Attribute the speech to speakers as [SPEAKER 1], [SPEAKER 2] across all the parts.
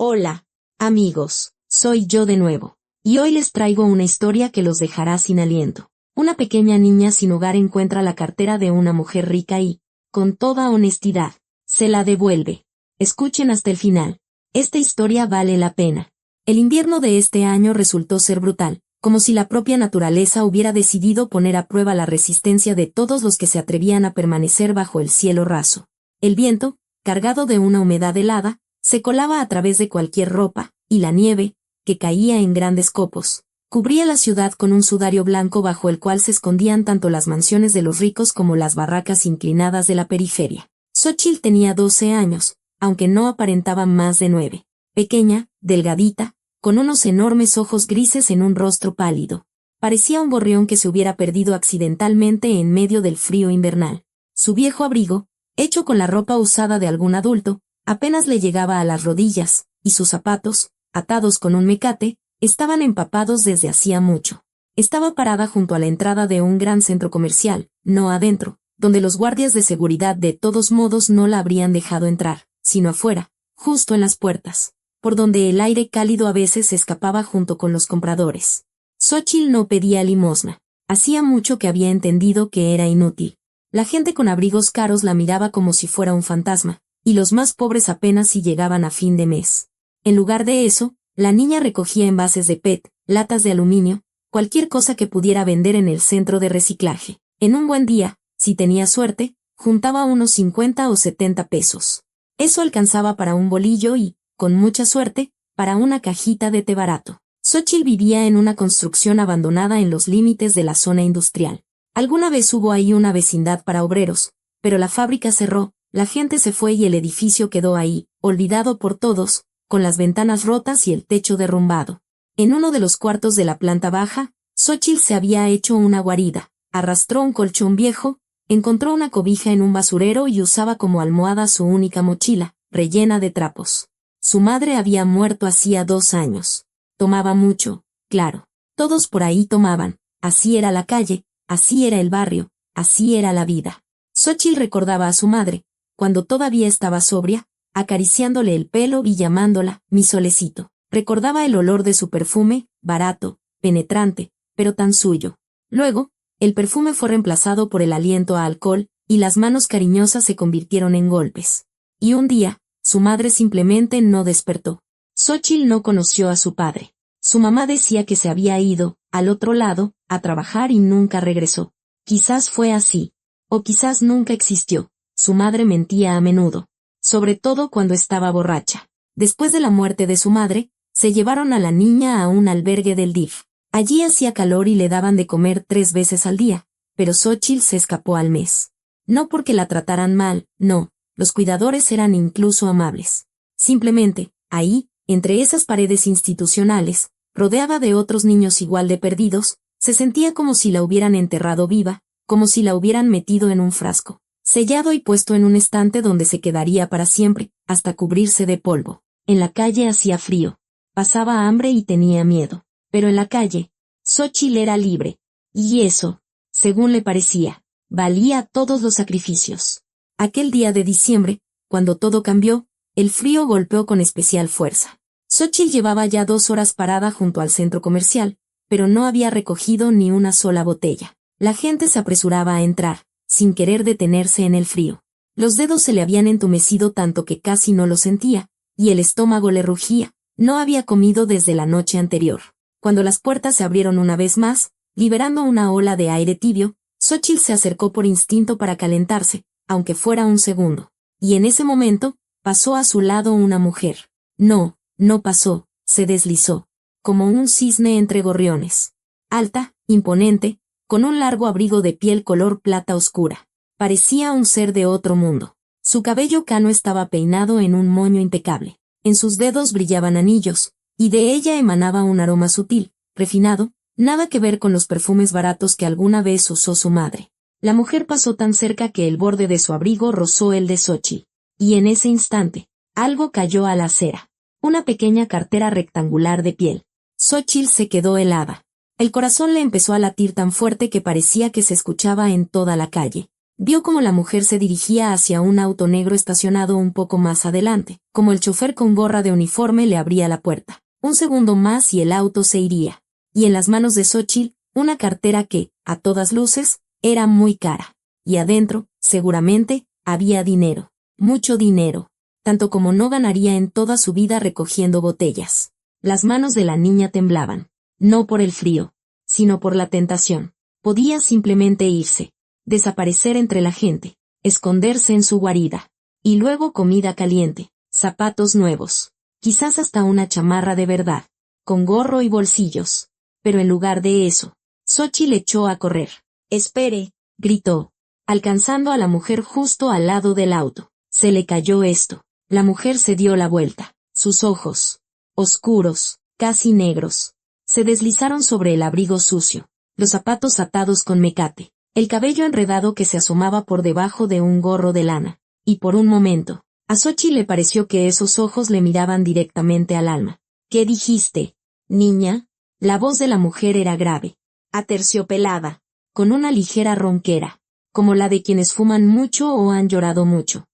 [SPEAKER 1] Hola, amigos, soy yo de nuevo. Y hoy les traigo una historia que los dejará sin aliento. Una pequeña niña sin hogar encuentra la cartera de una mujer rica y, con toda honestidad, se la devuelve. Escuchen hasta el final. Esta historia vale la pena. El invierno de este año resultó ser brutal, como si la propia naturaleza hubiera decidido poner a prueba la resistencia de todos los que se atrevían a permanecer bajo el cielo raso. El viento, cargado de una humedad helada, se colaba a través de cualquier ropa, y la nieve, que caía en grandes copos, cubría la ciudad con un sudario blanco bajo el cual se escondían tanto las mansiones de los ricos como las barracas inclinadas de la periferia. Xóchitl tenía 12 años, aunque no aparentaba más de 9. Pequeña, delgadita, con unos enormes ojos grises en un rostro pálido. Parecía un gorrión que se hubiera perdido accidentalmente en medio del frío invernal. Su viejo abrigo, hecho con la ropa usada de algún adulto, apenas le llegaba a las rodillas, y sus zapatos, atados con un mecate, estaban empapados desde hacía mucho. Estaba parada junto a la entrada de un gran centro comercial, no adentro, donde los guardias de seguridad de todos modos no la habrían dejado entrar, sino afuera, justo en las puertas, por donde el aire cálido a veces se escapaba junto con los compradores. Xóchitl no pedía limosna. Hacía mucho que había entendido que era inútil. La gente con abrigos caros la miraba como si fuera un fantasma, y los más pobres apenas si llegaban a fin de mes. En lugar de eso, la niña recogía envases de PET, latas de aluminio, cualquier cosa que pudiera vender en el centro de reciclaje. En un buen día, si tenía suerte, juntaba unos 50 o 70 pesos. Eso alcanzaba para un bolillo y, con mucha suerte, para una cajita de té barato. Xóchitl vivía en una construcción abandonada en los límites de la zona industrial. Alguna vez hubo ahí una vecindad para obreros, pero la fábrica cerró, la gente se fue y el edificio quedó ahí, olvidado por todos, con las ventanas rotas y el techo derrumbado. En uno de los cuartos de la planta baja, Xóchitl se había hecho una guarida, arrastró un colchón viejo, encontró una cobija en un basurero y usaba como almohada su única mochila, rellena de trapos. Su madre había muerto hacía 2 años. Tomaba mucho, claro. Todos por ahí tomaban, así era la calle, así era el barrio, así era la vida. Xóchitl recordaba a su madre, cuando todavía estaba sobria, acariciándole el pelo y llamándola, mi solecito. Recordaba el olor de su perfume, barato, penetrante, pero tan suyo. Luego, el perfume fue reemplazado por el aliento a alcohol, y las manos cariñosas se convirtieron en golpes. Y un día, su madre simplemente no despertó. Xóchitl no conoció a su padre. Su mamá decía que se había ido, al otro lado, a trabajar y nunca regresó. Quizás fue así. O quizás nunca existió. Su madre mentía a menudo, sobre todo cuando estaba borracha. Después de la muerte de su madre, se llevaron a la niña a un albergue del DIF. Allí hacía calor y le daban de comer 3 veces al día, pero Xóchitl se escapó al mes. No porque la trataran mal, no, los cuidadores eran incluso amables. Simplemente, ahí, entre esas paredes institucionales, rodeada de otros niños igual de perdidos, se sentía como si la hubieran enterrado viva, como si la hubieran metido en un frasco, sellado y puesto en un estante donde se quedaría para siempre, hasta cubrirse de polvo. En la calle hacía frío. Pasaba hambre y tenía miedo. Pero en la calle, Xóchitl era libre. Y eso, según le parecía, valía todos los sacrificios. Aquel día de diciembre, cuando todo cambió, el frío golpeó con especial fuerza. Xóchitl llevaba ya 2 horas parada junto al centro comercial, pero no había recogido ni una sola botella. La gente se apresuraba a entrar, sin querer detenerse en el frío. Los dedos se le habían entumecido tanto que casi no lo sentía, y el estómago le rugía. No había comido desde la noche anterior. Cuando las puertas se abrieron una vez más, liberando una ola de aire tibio, Xóchitl se acercó por instinto para calentarse, aunque fuera un segundo. Y en ese momento, pasó a su lado una mujer. No pasó, se deslizó, como un cisne entre gorriones. Alta, imponente, con un largo abrigo de piel color plata oscura. Parecía un ser de otro mundo. Su cabello cano estaba peinado en un moño impecable. En sus dedos brillaban anillos, y de ella emanaba un aroma sutil, refinado, nada que ver con los perfumes baratos que alguna vez usó su madre. La mujer pasó tan cerca que el borde de su abrigo rozó el de Xóchitl. Y en ese instante, algo cayó a la acera. Una pequeña cartera rectangular de piel. Xóchitl se quedó helada. El corazón le empezó a latir tan fuerte que parecía que se escuchaba en toda la calle. Vio como la mujer se dirigía hacia un auto negro estacionado un poco más adelante, como el chofer con gorra de uniforme le abría la puerta. Un segundo más y el auto se iría. Y en las manos de Xóchitl, una cartera que, a todas luces, era muy cara. Y adentro, seguramente, había dinero. Mucho dinero. Tanto como no ganaría en toda su vida recogiendo botellas. Las manos de la niña temblaban. No por el frío, sino por la tentación. Podía simplemente irse. Desaparecer entre la gente. Esconderse en su guarida. Y luego comida caliente. Zapatos nuevos. Quizás hasta una chamarra de verdad. Con gorro y bolsillos. Pero en lugar de eso, Xóchitl echó a correr. «Espere», gritó, alcanzando a la mujer justo al lado del auto. Se le cayó esto. La mujer se dio la vuelta. Sus ojos, oscuros, casi negros, se deslizaron sobre el abrigo sucio, los zapatos atados con mecate, el cabello enredado que se asomaba por debajo de un gorro de lana. Y por un momento, a Xóchitl le pareció que esos ojos le miraban directamente al alma. «¿Qué dijiste, niña?» La voz de la mujer era grave, aterciopelada, con una ligera ronquera, como la de quienes fuman mucho o han llorado mucho.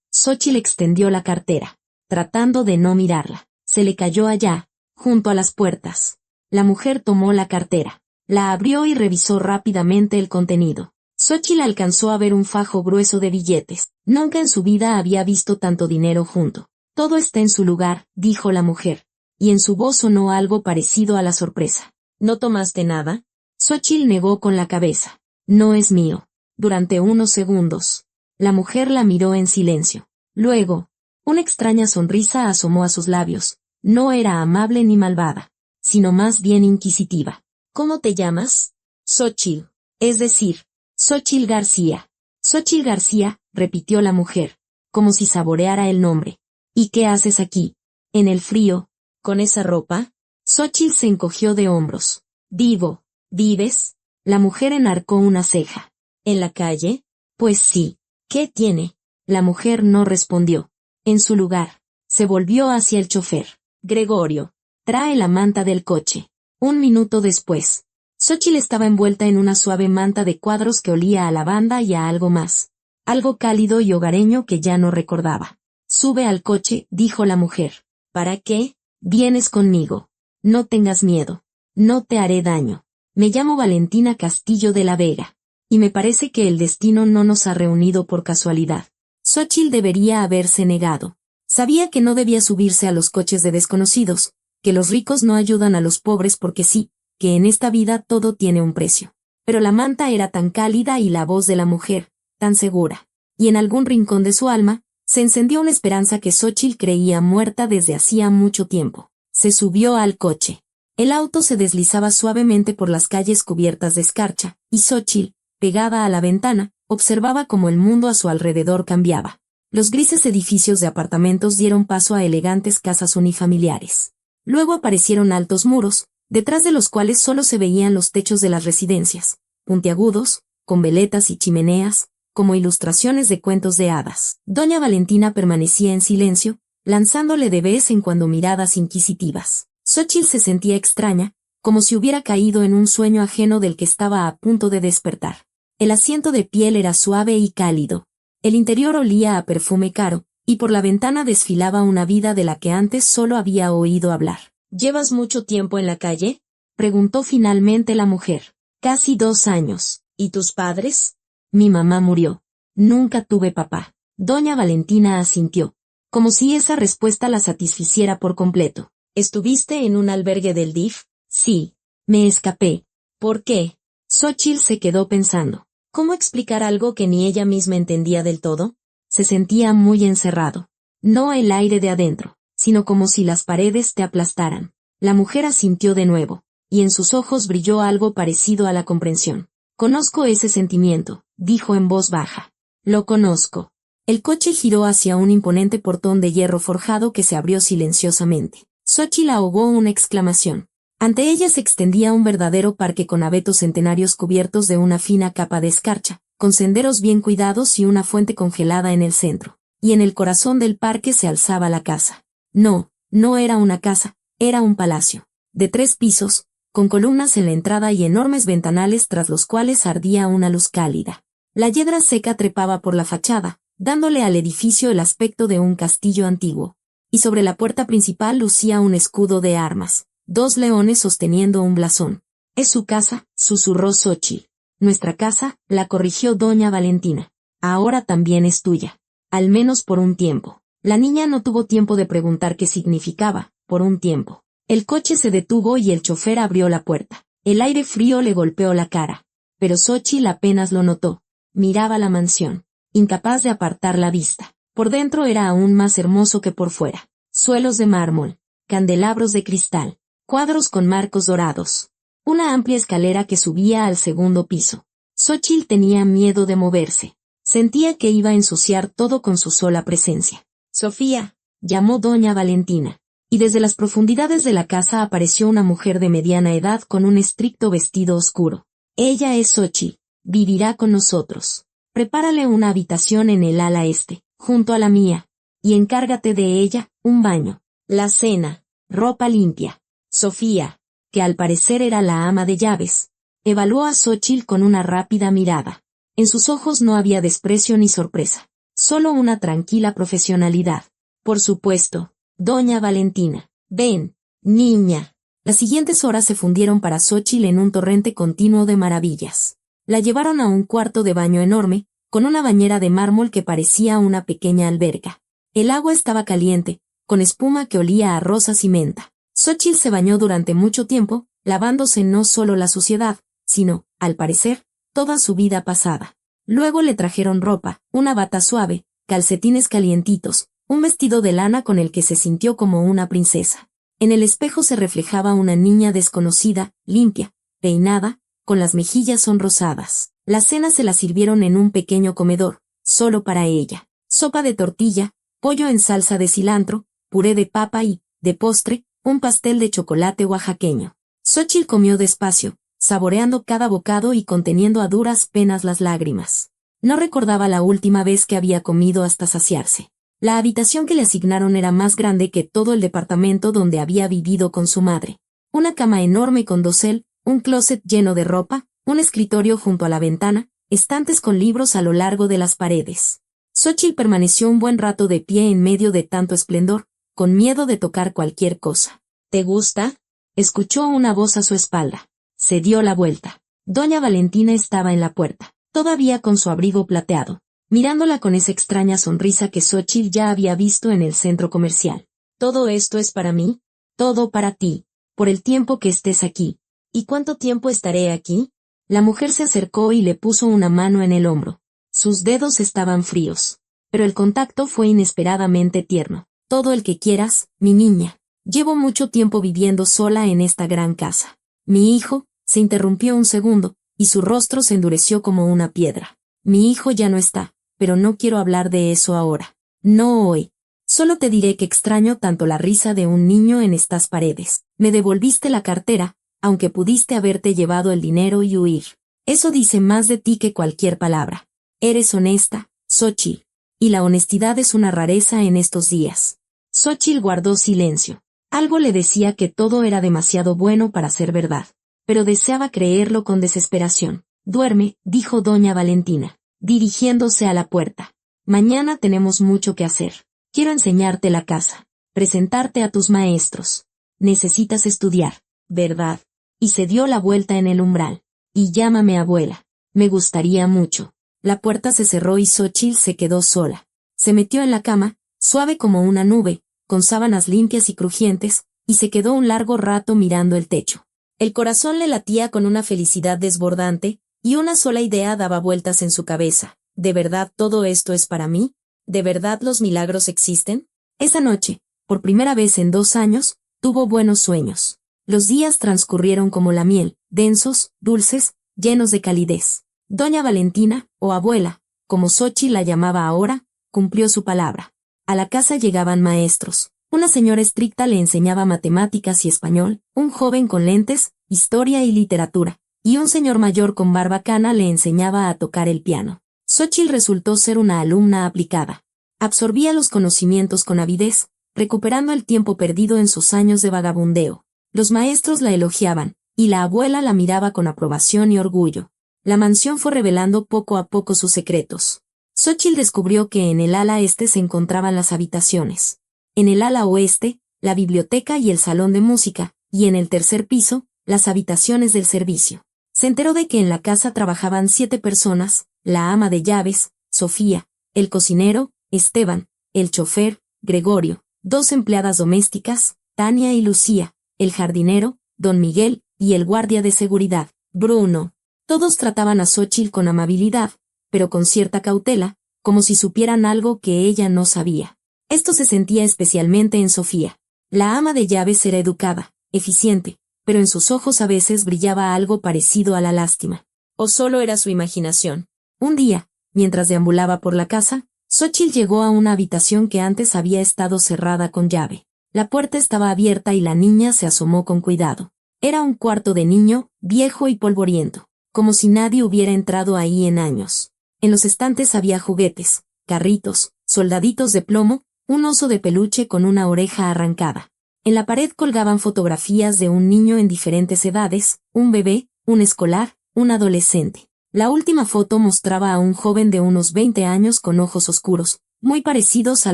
[SPEAKER 1] Xóchitl extendió la cartera, tratando de no mirarla. Se le cayó allá, junto a las puertas. La mujer tomó la cartera, la abrió y revisó rápidamente el contenido. Xóchitl alcanzó a ver un fajo grueso de billetes. Nunca en su vida había visto tanto dinero junto. «Todo está en su lugar», dijo la mujer, y en su voz sonó algo parecido a la sorpresa. «¿No tomaste nada?» Xóchitl negó con la cabeza. «No es mío». Durante unos segundos, la mujer la miró en silencio. Luego, una extraña sonrisa asomó a sus labios. No era amable ni malvada, sino más bien inquisitiva. «¿Cómo te llamas?» «Xóchitl. Es decir, Xóchitl García». «Xóchitl García», repitió la mujer, como si saboreara el nombre. «¿Y qué haces aquí? En el frío, con esa ropa?» Xóchitl se encogió de hombros. «¿Vives?» La mujer enarcó una ceja. «¿En la calle?» «Pues sí. ¿Qué tiene?» La mujer no respondió. En su lugar, se volvió hacia el chofer. «Gregorio, trae la manta del coche». Un minuto después, Xóchitl estaba envuelta en una suave manta de cuadros que olía a lavanda y a algo más. Algo cálido y hogareño que ya no recordaba. «Sube al coche», dijo la mujer. «¿Para qué?» «Vienes conmigo. No tengas miedo. No te haré daño. Me llamo Valentina Castillo de la Vega. Y me parece que el destino no nos ha reunido por casualidad». Xóchitl debería haberse negado. Sabía que no debía subirse a los coches de desconocidos, que los ricos no ayudan a los pobres porque sí, que en esta vida todo tiene un precio. Pero la manta era tan cálida y la voz de la mujer, tan segura. Y en algún rincón de su alma, se encendió una esperanza que Xóchitl creía muerta desde hacía mucho tiempo. Se subió al coche. El auto se deslizaba suavemente por las calles cubiertas de escarcha, y Xóchitl, pegada a la ventana, observaba cómo el mundo a su alrededor cambiaba. Los grises edificios de apartamentos dieron paso a elegantes casas unifamiliares. Luego aparecieron altos muros, detrás de los cuales solo se veían los techos de las residencias, puntiagudos, con veletas y chimeneas, como ilustraciones de cuentos de hadas. Doña Valentina permanecía en silencio, lanzándole de vez en cuando miradas inquisitivas. Xóchitl se sentía extraña, como si hubiera caído en un sueño ajeno del que estaba a punto de despertar. El asiento de piel era suave y cálido. El interior olía a perfume caro, y por la ventana desfilaba una vida de la que antes solo había oído hablar. «¿Llevas mucho tiempo en la calle?», preguntó finalmente la mujer. «Casi 2 años. ¿Y tus padres?» «Mi mamá murió. Nunca tuve papá». Doña Valentina asintió, como si esa respuesta la satisficiera por completo. «¿Estuviste en un albergue del DIF?» «Sí. Me escapé». «¿Por qué?» Xóchitl se quedó pensando. ¿Cómo explicar algo que ni ella misma entendía del todo? Se sentía muy encerrado. No el aire de adentro, sino como si las paredes te aplastaran. La mujer asintió de nuevo, y en sus ojos brilló algo parecido a la comprensión. «Conozco ese sentimiento», dijo en voz baja. «Lo conozco». El coche giró hacia un imponente portón de hierro forjado que se abrió silenciosamente. Xóchitl ahogó una exclamación. Ante ella se extendía un verdadero parque con abetos centenarios cubiertos de una fina capa de escarcha, con senderos bien cuidados y una fuente congelada en el centro. Y en el corazón del parque se alzaba la casa. No, no era una casa, era un palacio. De 3 pisos, con columnas en la entrada y enormes ventanales tras los cuales ardía una luz cálida. La yedra seca trepaba por la fachada, dándole al edificio el aspecto de un castillo antiguo. Y sobre la puerta principal lucía un escudo de armas, 2 leones sosteniendo un blasón. «Es su casa», susurró Xóchitl. «Nuestra casa», la corrigió doña Valentina. «Ahora también es tuya. Al menos por un tiempo». La niña no tuvo tiempo de preguntar qué significaba, por un tiempo. El coche se detuvo y el chofer abrió la puerta. El aire frío le golpeó la cara. Pero Xóchitl apenas lo notó. Miraba la mansión, incapaz de apartar la vista. Por dentro era aún más hermoso que por fuera. Suelos de mármol, candelabros de cristal, cuadros con marcos dorados. Una amplia escalera que subía al segundo piso. Xóchitl tenía miedo de moverse. Sentía que iba a ensuciar todo con su sola presencia. «Sofía», llamó doña Valentina. Y desde las profundidades de la casa apareció una mujer de mediana edad con un estricto vestido oscuro. «Ella es Xóchitl. Vivirá con nosotros. Prepárale una habitación en el ala este, junto a la mía. Y encárgate de ella, un baño, la cena, ropa limpia». Sofía, que al parecer era la ama de llaves, evaluó a Xóchitl con una rápida mirada. En sus ojos no había desprecio ni sorpresa, solo una tranquila profesionalidad. «Por supuesto, doña Valentina. Ven, niña». Las siguientes horas se fundieron para Xóchitl en un torrente continuo de maravillas. La llevaron a un cuarto de baño enorme, con una bañera de mármol que parecía una pequeña alberca. El agua estaba caliente, con espuma que olía a rosas y menta. Xóchitl se bañó durante mucho tiempo, lavándose no solo la suciedad, sino, al parecer, toda su vida pasada. Luego le trajeron ropa, una bata suave, calcetines calientitos, un vestido de lana con el que se sintió como una princesa. En el espejo se reflejaba una niña desconocida, limpia, peinada, con las mejillas sonrosadas. La cena se la sirvieron en un pequeño comedor, solo para ella. Sopa de tortilla, pollo en salsa de cilantro, puré de papa y, de postre, un pastel de chocolate oaxaqueño. Xóchitl comió despacio, saboreando cada bocado y conteniendo a duras penas las lágrimas. No recordaba la última vez que había comido hasta saciarse. La habitación que le asignaron era más grande que todo el departamento donde había vivido con su madre. Una cama enorme con dosel, un closet lleno de ropa, un escritorio junto a la ventana, estantes con libros a lo largo de las paredes. Xóchitl permaneció un buen rato de pie en medio de tanto esplendor, con miedo de tocar cualquier cosa. «¿Te gusta?», escuchó una voz a su espalda. Se dio la vuelta. Doña Valentina estaba en la puerta, todavía con su abrigo plateado, mirándola con esa extraña sonrisa que Xóchitl ya había visto en el centro comercial. «¿Todo esto es para mí?» «Todo para ti, por el tiempo que estés aquí». «¿Y cuánto tiempo estaré aquí?» La mujer se acercó y le puso una mano en el hombro. Sus dedos estaban fríos, pero el contacto fue inesperadamente tierno. «Todo el que quieras, mi niña. Llevo mucho tiempo viviendo sola en esta gran casa». «Mi hijo», se interrumpió un segundo, y su rostro se endureció como una piedra. «Mi hijo ya no está, pero no quiero hablar de eso ahora. No hoy. Solo te diré que extraño tanto la risa de un niño en estas paredes. Me devolviste la cartera, aunque pudiste haberte llevado el dinero y huir. Eso dice más de ti que cualquier palabra. Eres honesta, Xóchitl. Y la honestidad es una rareza en estos días». Xóchitl guardó silencio. Algo le decía que todo era demasiado bueno para ser verdad, pero deseaba creerlo con desesperación. «Duerme», dijo doña Valentina, dirigiéndose a la puerta. «Mañana tenemos mucho que hacer. Quiero enseñarte la casa, presentarte a tus maestros. Necesitas estudiar, ¿verdad?». Y se dio la vuelta en el umbral. «Y llámame abuela. Me gustaría mucho». La puerta se cerró y Xóchitl se quedó sola. Se metió en la cama, suave como una nube, con sábanas limpias y crujientes, y se quedó un largo rato mirando el techo. El corazón le latía con una felicidad desbordante, y una sola idea daba vueltas en su cabeza. ¿De verdad todo esto es para mí? ¿De verdad los milagros existen? Esa noche, por primera vez en 2 años, tuvo buenos sueños. Los días transcurrieron como la miel, densos, dulces, llenos de calidez. Doña Valentina, o abuela, como Xóchitl la llamaba ahora, cumplió su palabra. A la casa llegaban maestros. Una señora estricta le enseñaba matemáticas y español, un joven con lentes, historia y literatura, y un señor mayor con barba cana le enseñaba a tocar el piano. Xóchitl resultó ser una alumna aplicada. Absorbía los conocimientos con avidez, recuperando el tiempo perdido en sus años de vagabundeo. Los maestros la elogiaban, y la abuela la miraba con aprobación y orgullo. La mansión fue revelando poco a poco sus secretos. Xóchitl descubrió que en el ala este se encontraban las habitaciones. En el ala oeste, la biblioteca y el salón de música, y en el tercer piso, las habitaciones del servicio. Se enteró de que en la casa trabajaban 7 personas, la ama de llaves, Sofía, el cocinero, Esteban, el chofer, Gregorio, 2 empleadas domésticas, Tania y Lucía, el jardinero, Don Miguel, y el guardia de seguridad, Bruno. Todos trataban a Xóchitl con amabilidad, pero con cierta cautela, como si supieran algo que ella no sabía. Esto se sentía especialmente en Sofía. La ama de llaves era educada, eficiente, pero en sus ojos a veces brillaba algo parecido a la lástima. ¿O solo era su imaginación? Un día, mientras deambulaba por la casa, Xóchitl llegó a una habitación que antes había estado cerrada con llave. La puerta estaba abierta y la niña se asomó con cuidado. Era un cuarto de niño, viejo y polvoriento, como si nadie hubiera entrado ahí en años. En los estantes había juguetes, carritos, soldaditos de plomo, un oso de peluche con una oreja arrancada. En la pared colgaban fotografías de un niño en diferentes edades, un bebé, un escolar, un adolescente. La última foto mostraba a un joven de unos 20 años con ojos oscuros, muy parecidos a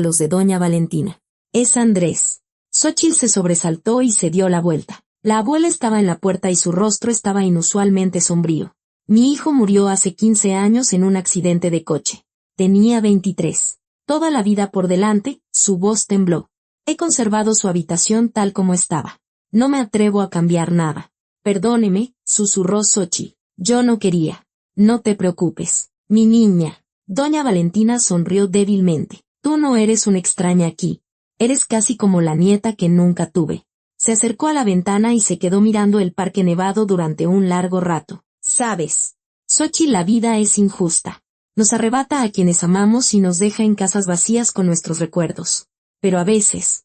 [SPEAKER 1] los de doña Valentina. «Es Andrés». Xóchitl se sobresaltó y se dio la vuelta. La abuela estaba en la puerta y su rostro estaba inusualmente sombrío. «Mi hijo murió hace 15 años en un accidente de coche. Tenía 23. Toda la vida por delante», su voz tembló. «He conservado su habitación tal como estaba. No me atrevo a cambiar nada». «Perdóneme», susurró Xóchitl. «Yo no quería». «No te preocupes, mi niña». Doña Valentina sonrió débilmente. «Tú no eres una extraña aquí. Eres casi como la nieta que nunca tuve». Se acercó a la ventana y se quedó mirando el parque nevado durante un largo rato. «¿Sabes, Xóchitl, la vida es injusta? Nos arrebata a quienes amamos y nos deja en casas vacías con nuestros recuerdos. Pero a veces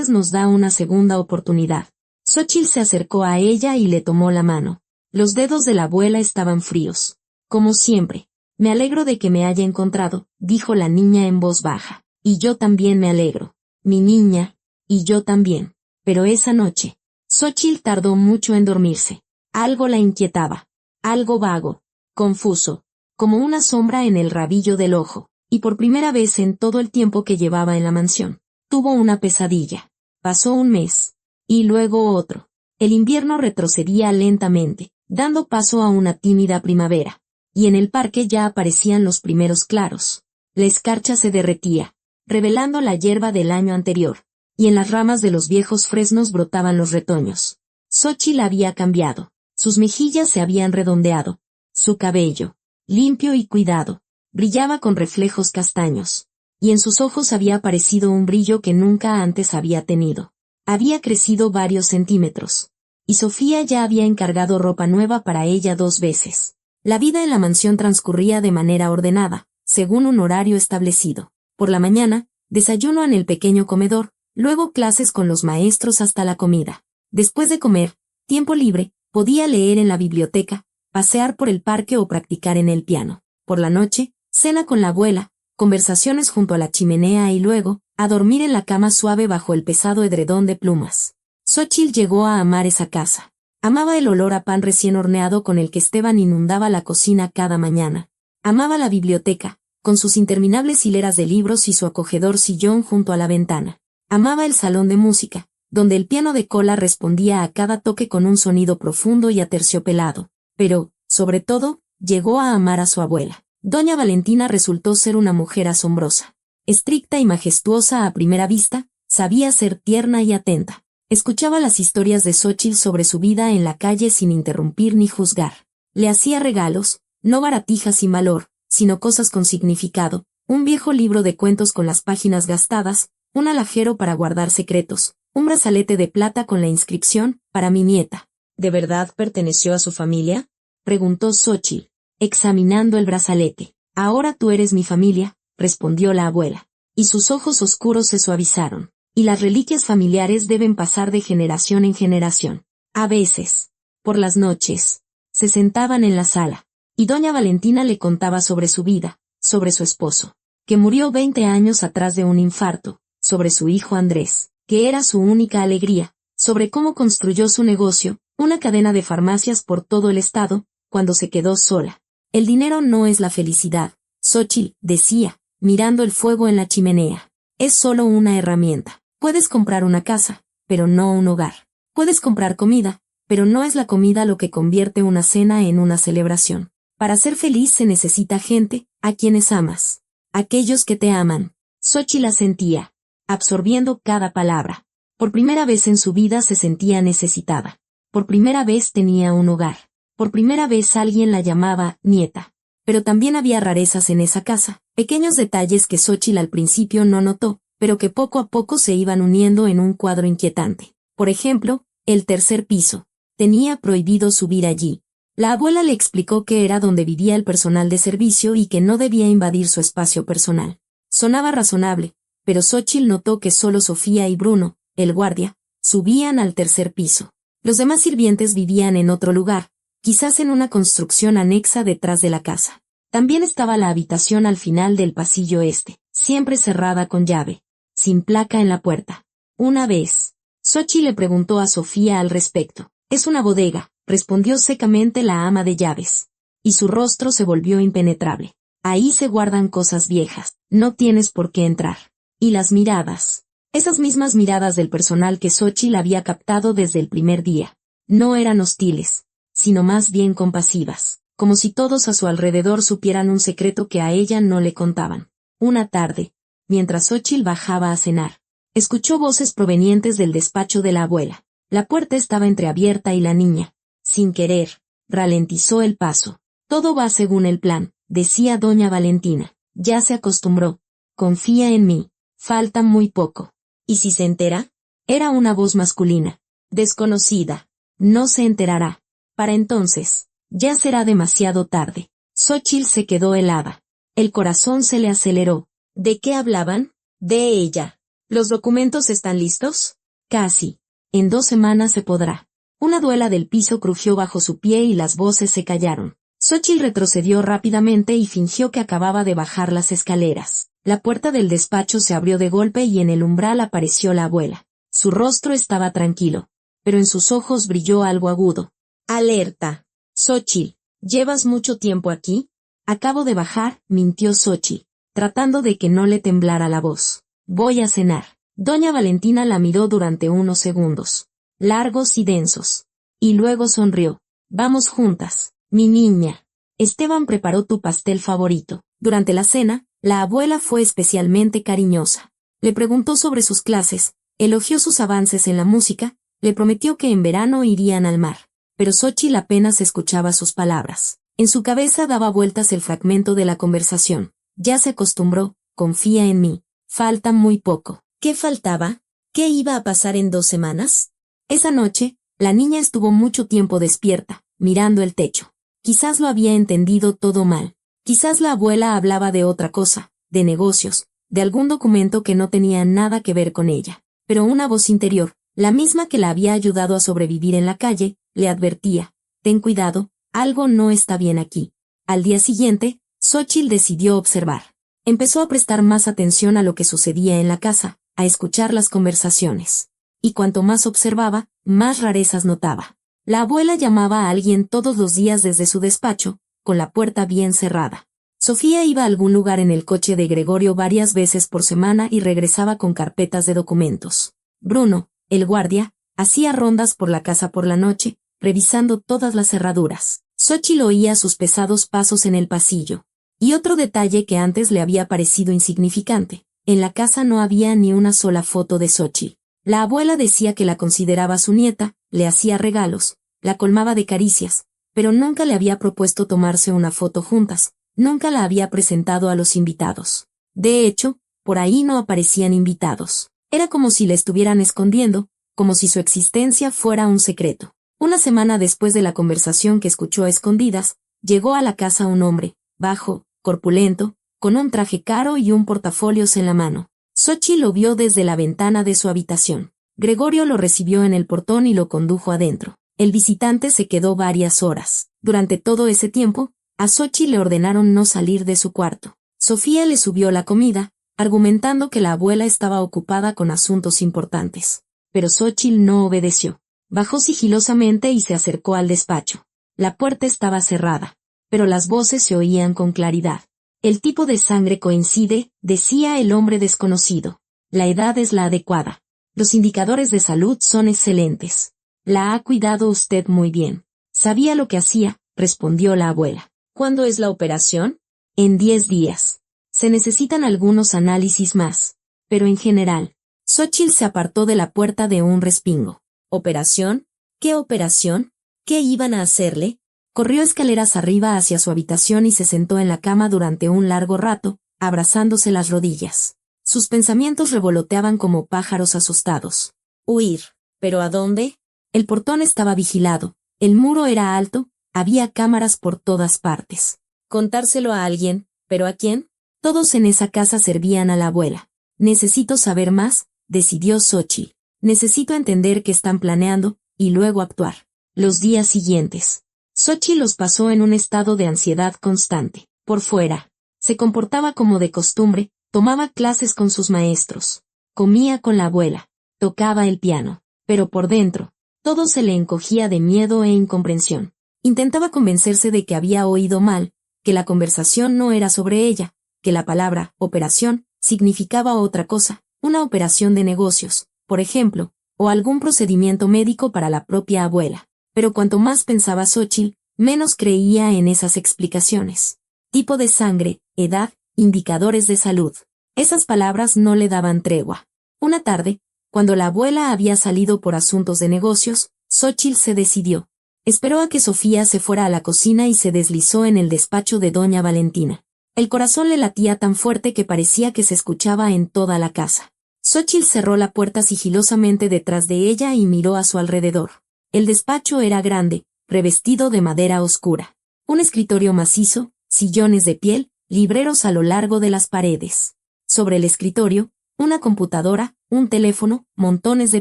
[SPEAKER 1] nos da una segunda oportunidad». Xóchitl se acercó a ella y le tomó la mano. Los dedos de la abuela estaban fríos. «Como siempre. Me alegro de que me haya encontrado», dijo la niña en voz baja. «Y yo también me alegro, mi niña, y yo también». Pero esa noche, Xóchitl tardó mucho en dormirse. Algo la inquietaba. Algo vago, confuso, como una sombra en el rabillo del ojo, y por primera vez en todo el tiempo que llevaba en la mansión, tuvo una pesadilla. Pasó un mes, y luego otro. El invierno retrocedía lentamente, dando paso a una tímida primavera, y en el parque ya aparecían los primeros claros. La escarcha se derretía, revelando la hierba del año anterior, y en las ramas de los viejos fresnos brotaban los retoños. Xóchitl había cambiado. Sus mejillas se habían redondeado. Su cabello, limpio y cuidado, brillaba con reflejos castaños, y en sus ojos había aparecido un brillo que nunca antes había tenido. Había crecido varios centímetros, y Sofía ya había encargado ropa nueva para ella 2 veces. La vida en la mansión transcurría de manera ordenada, según un horario establecido. Por la mañana, desayuno en el pequeño comedor, luego clases con los maestros hasta la comida. Después de comer, tiempo libre, podía leer en la biblioteca, pasear por el parque o practicar en el piano. Por la noche, cena con la abuela, conversaciones junto a la chimenea y luego, a dormir en la cama suave bajo el pesado edredón de plumas. Xóchitl llegó a amar esa casa. Amaba el olor a pan recién horneado con el que Esteban inundaba la cocina cada mañana. Amaba la biblioteca, con sus interminables hileras de libros y su acogedor sillón junto a la ventana. Amaba el salón de música, donde el piano de cola respondía a cada toque con un sonido profundo y aterciopelado. Pero, sobre todo, llegó a amar a su abuela. Doña Valentina resultó ser una mujer asombrosa. Estricta y majestuosa a primera vista, sabía ser tierna y atenta. Escuchaba las historias de Xóchitl sobre su vida en la calle sin interrumpir ni juzgar. Le hacía regalos, no baratijas sin valor, sino cosas con significado, un viejo libro de cuentos con las páginas gastadas, un alajero para guardar secretos, un brazalete de plata con la inscripción, para mi nieta. ¿De verdad perteneció a su familia?, preguntó Xóchitl, examinando el brazalete. Ahora tú eres mi familia, respondió la abuela, y sus ojos oscuros se suavizaron. Y las reliquias familiares deben pasar de generación en generación. A veces, por las noches, se sentaban en la sala, y doña Valentina le contaba sobre su vida, sobre su esposo, que murió 20 años atrás de un infarto, sobre su hijo Andrés, que era su única alegría, sobre cómo construyó su negocio, una cadena de farmacias por todo el estado, cuando se quedó sola. El dinero no es la felicidad, Xóchitl decía, mirando el fuego en la chimenea. Es solo una herramienta. Puedes comprar una casa, pero no un hogar. Puedes comprar comida, pero no es la comida lo que convierte una cena en una celebración. Para ser feliz se necesita gente, a quienes amas. Aquellos que te aman. Xóchitl asentía, absorbiendo cada palabra. Por primera vez en su vida se sentía necesitada. Por primera vez tenía un hogar. Por primera vez alguien la llamaba nieta. Pero también había rarezas en esa casa, pequeños detalles que Xóchitl al principio no notó, pero que poco a poco se iban uniendo en un cuadro inquietante. Por ejemplo, el tercer piso. Tenía prohibido subir allí. La abuela le explicó que era donde vivía el personal de servicio y que no debía invadir su espacio personal. Sonaba razonable, pero Xóchitl notó que solo Sofía y Bruno, el guardia, subían al tercer piso. Los demás sirvientes vivían en otro lugar, quizás en una construcción anexa detrás de la casa. También estaba la habitación al final del pasillo este, siempre cerrada con llave, sin placa en la puerta. Una vez, Xóchitl le preguntó a Sofía al respecto. «Es una bodega», respondió secamente la ama de llaves. Y su rostro se volvió impenetrable. «Ahí se guardan cosas viejas, no tienes por qué entrar». Y las miradas. Esas mismas miradas del personal que Xóchitl había captado desde el primer día. No eran hostiles, sino más bien compasivas, como si todos a su alrededor supieran un secreto que a ella no le contaban. Una tarde, mientras Xóchitl bajaba a cenar, escuchó voces provenientes del despacho de la abuela. La puerta estaba entreabierta y la niña, sin querer, ralentizó el paso. «Todo va según el plan», decía doña Valentina. «Ya se acostumbró. Confía en mí. Falta muy poco». «¿Y si se entera?» Era una voz masculina. «Desconocida. No se enterará. Para entonces, ya será demasiado tarde». Xóchitl se quedó helada. El corazón se le aceleró. ¿De qué hablaban? De ella. ¿Los documentos están listos? Casi. En 2 semanas se podrá. Una duela del piso crujió bajo su pie y las voces se callaron. Xóchitl retrocedió rápidamente y fingió que acababa de bajar las escaleras. La puerta del despacho se abrió de golpe y en el umbral apareció la abuela. Su rostro estaba tranquilo, pero en sus ojos brilló algo agudo. «Alerta. Xóchitl, ¿llevas mucho tiempo aquí?» «Acabo de bajar», mintió Xóchitl, tratando de que no le temblara la voz. «Voy a cenar». Doña Valentina la miró durante unos segundos, largos y densos, y luego sonrió. «Vamos juntas, mi niña. Esteban preparó tu pastel favorito». Durante la cena, la abuela fue especialmente cariñosa. Le preguntó sobre sus clases, elogió sus avances en la música, le prometió que en verano irían al mar. Pero Xóchitl apenas escuchaba sus palabras. En su cabeza daba vueltas el fragmento de la conversación. «Ya se acostumbró, confía en mí. Falta muy poco». ¿Qué faltaba? ¿Qué iba a pasar en 2 semanas? Esa noche, la niña estuvo mucho tiempo despierta, mirando el techo. Quizás lo había entendido todo mal. Quizás la abuela hablaba de otra cosa, de negocios, de algún documento que no tenía nada que ver con ella. Pero una voz interior, la misma que la había ayudado a sobrevivir en la calle, le advertía: «Ten cuidado, algo no está bien aquí». Al día siguiente, Xóchitl decidió observar. Empezó a prestar más atención a lo que sucedía en la casa, a escuchar las conversaciones. Y cuanto más observaba, más rarezas notaba. La abuela llamaba a alguien todos los días desde su despacho, con la puerta bien cerrada. Sofía iba a algún lugar en el coche de Gregorio varias veces por semana y regresaba con carpetas de documentos. Bruno, el guardia, hacía rondas por la casa por la noche, revisando todas las cerraduras. Xóchitl oía sus pesados pasos en el pasillo. Y otro detalle que antes le había parecido insignificante. En la casa no había ni una sola foto de Xóchitl. La abuela decía que la consideraba su nieta, le hacía regalos, la colmaba de caricias, pero nunca le había propuesto tomarse una foto juntas, nunca la había presentado a los invitados. De hecho, por ahí no aparecían invitados. Era como si la estuvieran escondiendo, como si su existencia fuera un secreto. Una semana después de la conversación que escuchó a escondidas, llegó a la casa un hombre, bajo, corpulento, con un traje caro y un portafolios en la mano. Xóchitl lo vio desde la ventana de su habitación. Gregorio lo recibió en el portón y lo condujo adentro. El visitante se quedó varias horas. Durante todo ese tiempo, a Xóchitl le ordenaron no salir de su cuarto. Sofía le subió la comida, argumentando que la abuela estaba ocupada con asuntos importantes. Pero Xóchitl no obedeció. Bajó sigilosamente y se acercó al despacho. La puerta estaba cerrada. pero las voces se oían con claridad. El tipo de sangre coincide, decía el hombre desconocido. La edad es la adecuada. Los indicadores de salud son excelentes. La ha cuidado usted muy bien. Sabía lo que hacía, respondió la abuela. ¿Cuándo es la operación? En 10 días. Se necesitan algunos análisis más, pero en general. Xóchitl se apartó de la puerta de un respingo. ¿Operación? ¿Qué operación? ¿Qué iban a hacerle? Corrió escaleras arriba hacia su habitación y se sentó en la cama durante un largo rato, abrazándose las rodillas. Sus pensamientos revoloteaban como pájaros asustados. Huir. ¿Pero a dónde? El portón estaba vigilado, el muro era alto, había cámaras por todas partes. Contárselo a alguien, ¿pero a quién? Todos en esa casa servían a la abuela. Necesito saber más, decidió Xóchitl. Necesito entender qué están planeando, y luego actuar. Los días siguientes. Xóchitl los pasó en un estado de ansiedad constante. Por fuera, se comportaba como de costumbre, tomaba clases con sus maestros, comía con la abuela, tocaba el piano, pero por dentro, todo se le encogía de miedo e incomprensión. Intentaba convencerse de que había oído mal, que la conversación no era sobre ella, que la palabra operación significaba otra cosa, una operación de negocios, por ejemplo, o algún procedimiento médico para la propia abuela. Pero cuanto más pensaba Xóchitl, menos creía en esas explicaciones. Tipo de sangre, edad, indicadores de salud. Esas palabras no le daban tregua. Una tarde, cuando la abuela había salido por asuntos de negocios, Xóchitl se decidió. Esperó a que Sofía se fuera a la cocina y se deslizó en el despacho de doña Valentina. El corazón le latía tan fuerte que parecía que se escuchaba en toda la casa. Xóchitl cerró la puerta sigilosamente detrás de ella y miró a su alrededor. El despacho era grande, revestido de madera oscura. Un escritorio macizo, sillones de piel, libreros a lo largo de las paredes. Sobre el escritorio, una computadora, un teléfono, montones de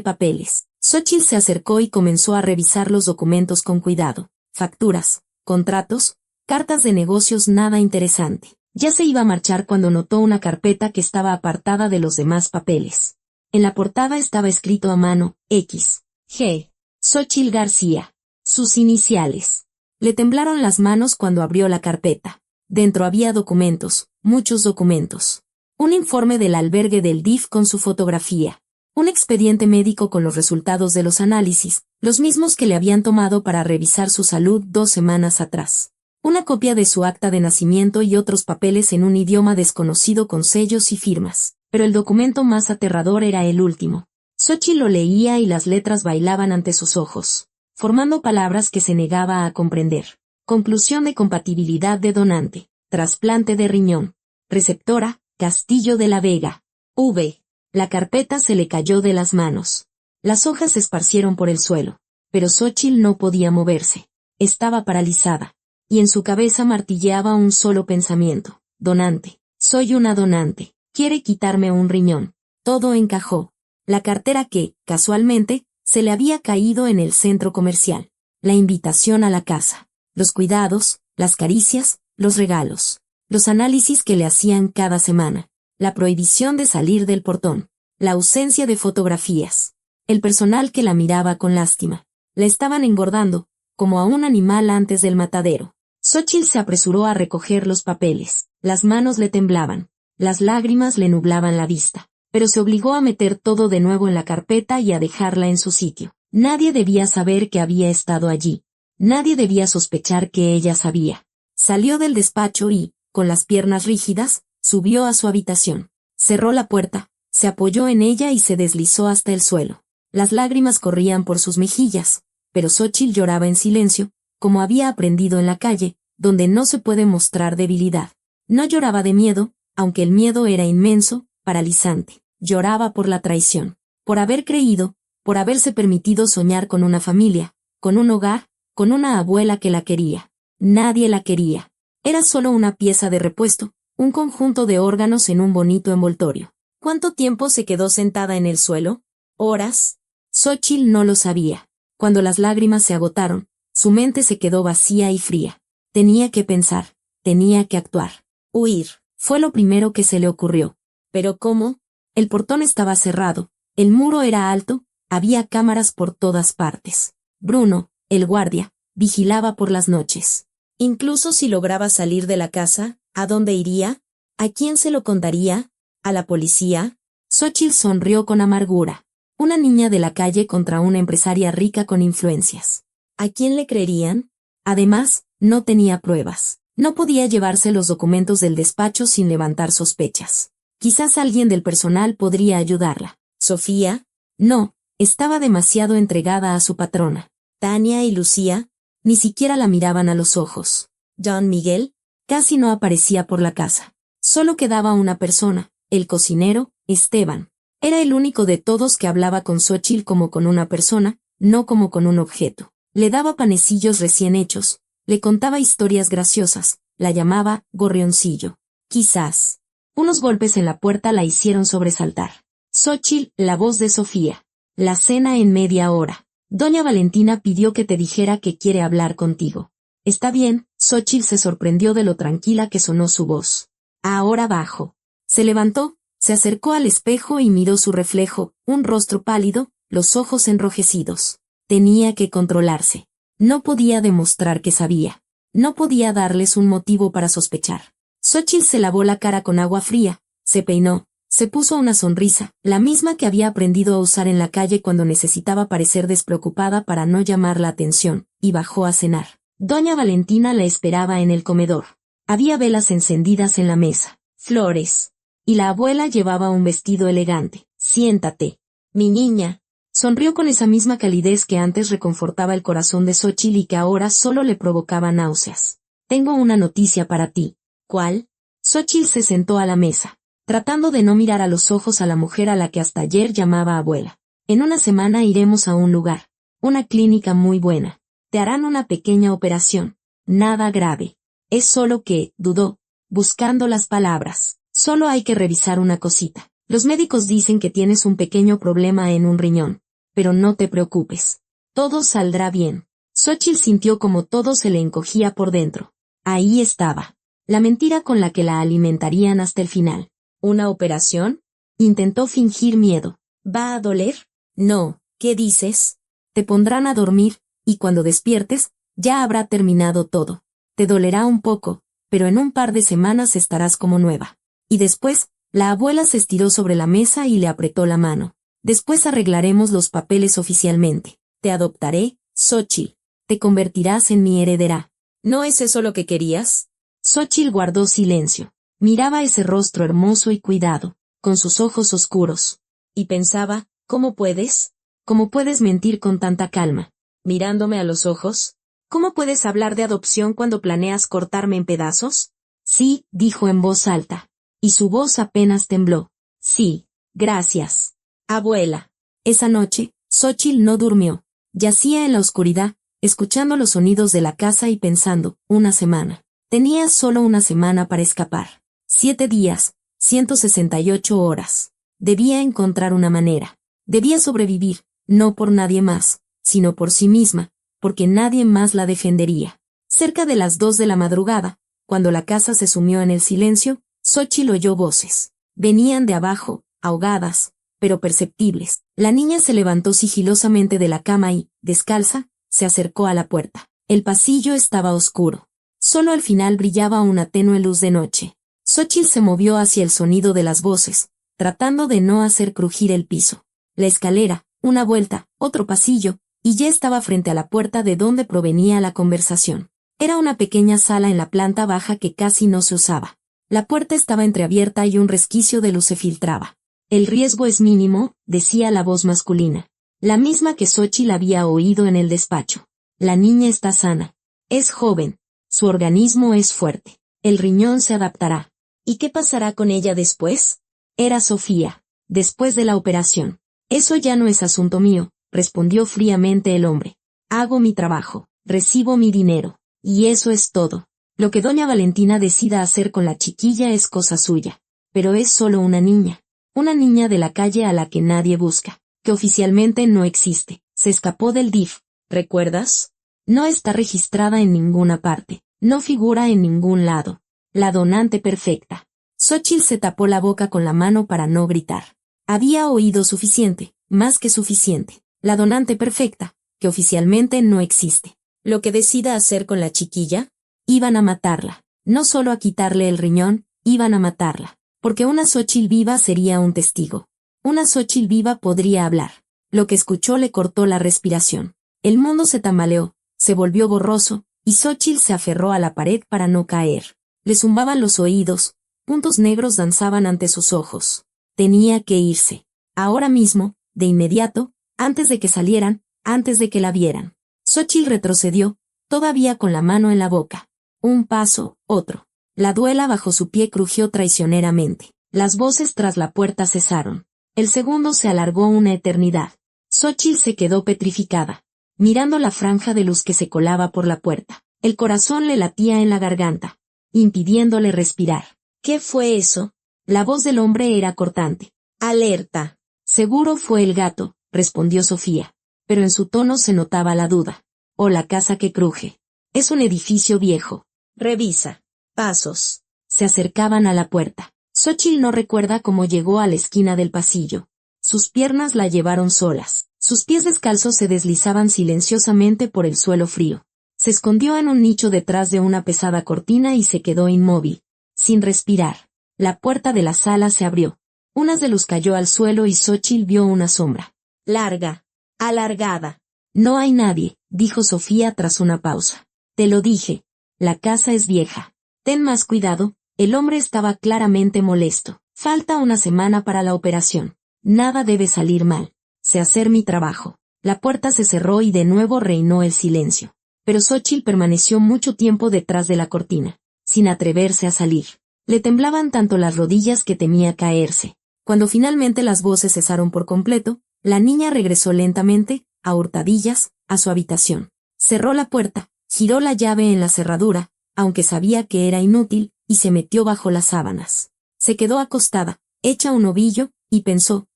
[SPEAKER 1] papeles. Xóchitl se acercó y comenzó a revisar los documentos con cuidado. Facturas, contratos, cartas de negocios, nada interesante. Ya se iba a marchar cuando notó una carpeta que estaba apartada de los demás papeles. En la portada estaba escrito a mano, X. G. Xóchitl García. Sus iniciales. Le temblaron las manos cuando abrió la carpeta. Dentro había documentos, muchos documentos. Un informe del albergue del DIF con su fotografía. Un expediente médico con los resultados de los análisis, los mismos que le habían tomado para revisar su salud 2 semanas atrás. Una copia de su acta de nacimiento y otros papeles en un idioma desconocido con sellos y firmas. Pero el documento más aterrador era el último. Xóchitl lo leía y las letras bailaban ante sus ojos, formando palabras que se negaba a comprender. Conclusión de compatibilidad de donante. Trasplante de riñón. Receptora, Castillo de la Vega. V. La carpeta se le cayó de las manos. Las hojas se esparcieron por el suelo. Pero Xóchitl no podía moverse. Estaba paralizada. Y en su cabeza martilleaba un solo pensamiento. Donante. Soy una donante. Quiere quitarme un riñón. Todo encajó. La cartera que, casualmente, se le había caído en el centro comercial. La invitación a la casa. Los cuidados, las caricias, los regalos. Los análisis que le hacían cada semana. La prohibición de salir del portón. La ausencia de fotografías. El personal que la miraba con lástima. La estaban engordando, como a un animal antes del matadero. Xóchitl se apresuró a recoger los papeles. Las manos le temblaban. Las lágrimas le nublaban la vista. Pero se obligó a meter todo de nuevo en la carpeta y a dejarla en su sitio. Nadie debía saber que había estado allí. Nadie debía sospechar que ella sabía. Salió del despacho y, con las piernas rígidas, subió a su habitación. Cerró la puerta, se apoyó en ella y se deslizó hasta el suelo. Las lágrimas corrían por sus mejillas, pero Xóchitl lloraba en silencio, como había aprendido en la calle, donde no se puede mostrar debilidad. No lloraba de miedo, aunque el miedo era inmenso, paralizante. Lloraba por la traición, por haber creído, por haberse permitido soñar con una familia, con un hogar, con una abuela que la quería. Nadie la quería. Era solo una pieza de repuesto, un conjunto de órganos en un bonito envoltorio. ¿Cuánto tiempo se quedó sentada en el suelo? ¿Horas? Xóchitl no lo sabía. Cuando las lágrimas se agotaron, su mente se quedó vacía y fría. Tenía que pensar, tenía que actuar. Huir, fue lo primero que se le ocurrió. ¿Pero cómo? El portón estaba cerrado, el muro era alto, había cámaras por todas partes. Bruno, el guardia, vigilaba por las noches. Incluso si lograba salir de la casa, ¿a dónde iría? ¿A quién se lo contaría? ¿A la policía? Xóchitl sonrió con amargura. Una niña de la calle contra una empresaria rica con influencias. ¿A quién le creerían? Además, no tenía pruebas. No podía llevarse los documentos del despacho sin levantar sospechas. Quizás alguien del personal podría ayudarla. ¿Sofía? No, estaba demasiado entregada a su patrona. Tania y Lucía ni siquiera la miraban a los ojos. Don Miguel casi no aparecía por la casa. Solo quedaba una persona, el cocinero, Esteban. Era el único de todos que hablaba con Xóchitl como con una persona, no como con un objeto. Le daba panecillos recién hechos, le contaba historias graciosas, la llamaba gorrioncillo. Quizás. Unos golpes en la puerta la hicieron sobresaltar. Xóchitl, la voz de Sofía. La cena en media hora. Doña Valentina pidió que te dijera que quiere hablar contigo. Está bien, Xóchitl se sorprendió de lo tranquila que sonó su voz. Ahora bajo. Se levantó, se acercó al espejo y miró su reflejo, un rostro pálido, los ojos enrojecidos. Tenía que controlarse. No podía demostrar que sabía. No podía darles un motivo para sospechar. Xóchitl se lavó la cara con agua fría, se peinó, se puso una sonrisa, la misma que había aprendido a usar en la calle cuando necesitaba parecer despreocupada para no llamar la atención, y bajó a cenar. Doña Valentina la esperaba en el comedor. Había velas encendidas en la mesa, flores. Y la abuela llevaba un vestido elegante. Siéntate, mi niña. Sonrió con esa misma calidez que antes reconfortaba el corazón de Xóchitl y que ahora solo le provocaba náuseas. Tengo una noticia para ti. ¿Cuál? Xóchitl se sentó a la mesa, tratando de no mirar a los ojos a la mujer a la que hasta ayer llamaba abuela. En una semana iremos a un lugar, una clínica muy buena. Te harán una pequeña operación. Nada grave. Es solo que, dudó, buscando las palabras. Solo hay que revisar una cosita. Los médicos dicen que tienes un pequeño problema en un riñón. Pero no te preocupes. Todo saldrá bien. Xóchitl sintió como todo se le encogía por dentro. Ahí estaba. La mentira con la que la alimentarían hasta el final. ¿Una operación? Intentó fingir miedo. ¿Va a doler? No. ¿Qué dices? Te pondrán a dormir, y cuando despiertes, ya habrá terminado todo. Te dolerá un poco, pero en un par de semanas estarás como nueva. Y después, la abuela se estiró sobre la mesa y le apretó la mano. Después arreglaremos los papeles oficialmente. Te adoptaré, Xóchitl. Te convertirás en mi heredera. ¿No es eso lo que querías? Xóchitl guardó silencio. Miraba ese rostro hermoso y cuidado, con sus ojos oscuros. Y pensaba, ¿cómo puedes? ¿Cómo puedes mentir con tanta calma? Mirándome a los ojos. ¿Cómo puedes hablar de adopción cuando planeas cortarme en pedazos? Sí, dijo en voz alta. Y su voz apenas tembló. Sí, gracias. Abuela. Esa noche, Xóchitl no durmió. Yacía en la oscuridad, escuchando los sonidos de la casa y pensando, una semana. Tenía solo una semana para escapar. 7 días, 168 horas. Debía encontrar una manera. Debía sobrevivir, no por nadie más, sino por sí misma, porque nadie más la defendería. Cerca de las 2 de la madrugada, cuando la casa se sumió en el silencio, Xóchitl oyó voces. Venían de abajo, ahogadas, pero perceptibles. La niña se levantó sigilosamente de la cama y, descalza, se acercó a la puerta. El pasillo estaba oscuro. Solo al final brillaba una tenue luz de noche. Xóchitl se movió hacia el sonido de las voces, tratando de no hacer crujir el piso. La escalera, una vuelta, otro pasillo, y ya estaba frente a la puerta de donde provenía la conversación. Era una pequeña sala en la planta baja que casi no se usaba. La puerta estaba entreabierta y un resquicio de luz se filtraba. El riesgo es mínimo, decía la voz masculina. La misma que Xóchitl había oído en el despacho. La niña está sana. Es joven. Su organismo es fuerte. El riñón se adaptará. ¿Y qué pasará con ella después? Era Sofía. Después de la operación. Eso ya no es asunto mío, respondió fríamente el hombre. Hago mi trabajo, recibo mi dinero. Y eso es todo. Lo que doña Valentina decida hacer con la chiquilla es cosa suya. Pero es solo una niña. Una niña de la calle a la que nadie busca, que oficialmente no existe. Se escapó del DIF, ¿recuerdas? No está registrada en ninguna parte, no figura en ningún lado. La donante perfecta. Xóchitl se tapó la boca con la mano para no gritar. Había oído suficiente, más que suficiente. La donante perfecta, que oficialmente no existe. Lo que decida hacer con la chiquilla, Iban a matarla. No solo a quitarle el riñón, iban a matarla. Porque una Xóchitl viva sería un testigo. Una Xóchitl viva podría hablar. Lo que escuchó le cortó la respiración. El mundo se tambaleó, se volvió borroso, y Xóchitl se aferró a la pared para no caer. Le zumbaban los oídos, puntos negros danzaban ante sus ojos. Tenía que irse. Ahora mismo, de inmediato, antes de que salieran, antes de que la vieran. Xóchitl retrocedió, todavía con la mano en la boca. Un paso, otro. La duela bajo su pie crujió traicioneramente. Las voces tras la puerta cesaron. El segundo se alargó una eternidad. Xóchitl se quedó petrificada, mirando la franja de luz que se colaba por la puerta. El corazón le latía en la garganta, impidiéndole respirar. ¿Qué fue eso? La voz del hombre era cortante. ¡Alerta! Seguro fue el gato, respondió Sofía, pero en su tono se notaba la duda. O la casa que cruje. Es un edificio viejo. Revisa. Pasos. Se acercaban a la puerta. Xóchitl no recuerda cómo llegó a la esquina del pasillo. Sus piernas la llevaron solas. Sus pies descalzos se deslizaban silenciosamente por el suelo frío. Se escondió en un nicho detrás de una pesada cortina y se quedó inmóvil, sin respirar. La puerta de la sala se abrió. Un haz de luz cayó al suelo y Xóchitl vio una sombra. Larga. Alargada. No hay nadie, dijo Sofía tras una pausa. Te lo dije. La casa es vieja. Ten más cuidado. El hombre estaba claramente molesto. Falta una semana para la operación. Nada debe salir mal. Sé hacer mi trabajo. La puerta se cerró y de nuevo reinó el silencio. Pero Xóchitl permaneció mucho tiempo detrás de la cortina, sin atreverse a salir. Le temblaban tanto las rodillas que temía caerse. Cuando finalmente las voces cesaron por completo, la niña regresó lentamente, a hurtadillas, a su habitación. Cerró la puerta, giró la llave en la cerradura, aunque sabía que era inútil, y se metió bajo las sábanas. Se quedó acostada, hecha un ovillo, y pensó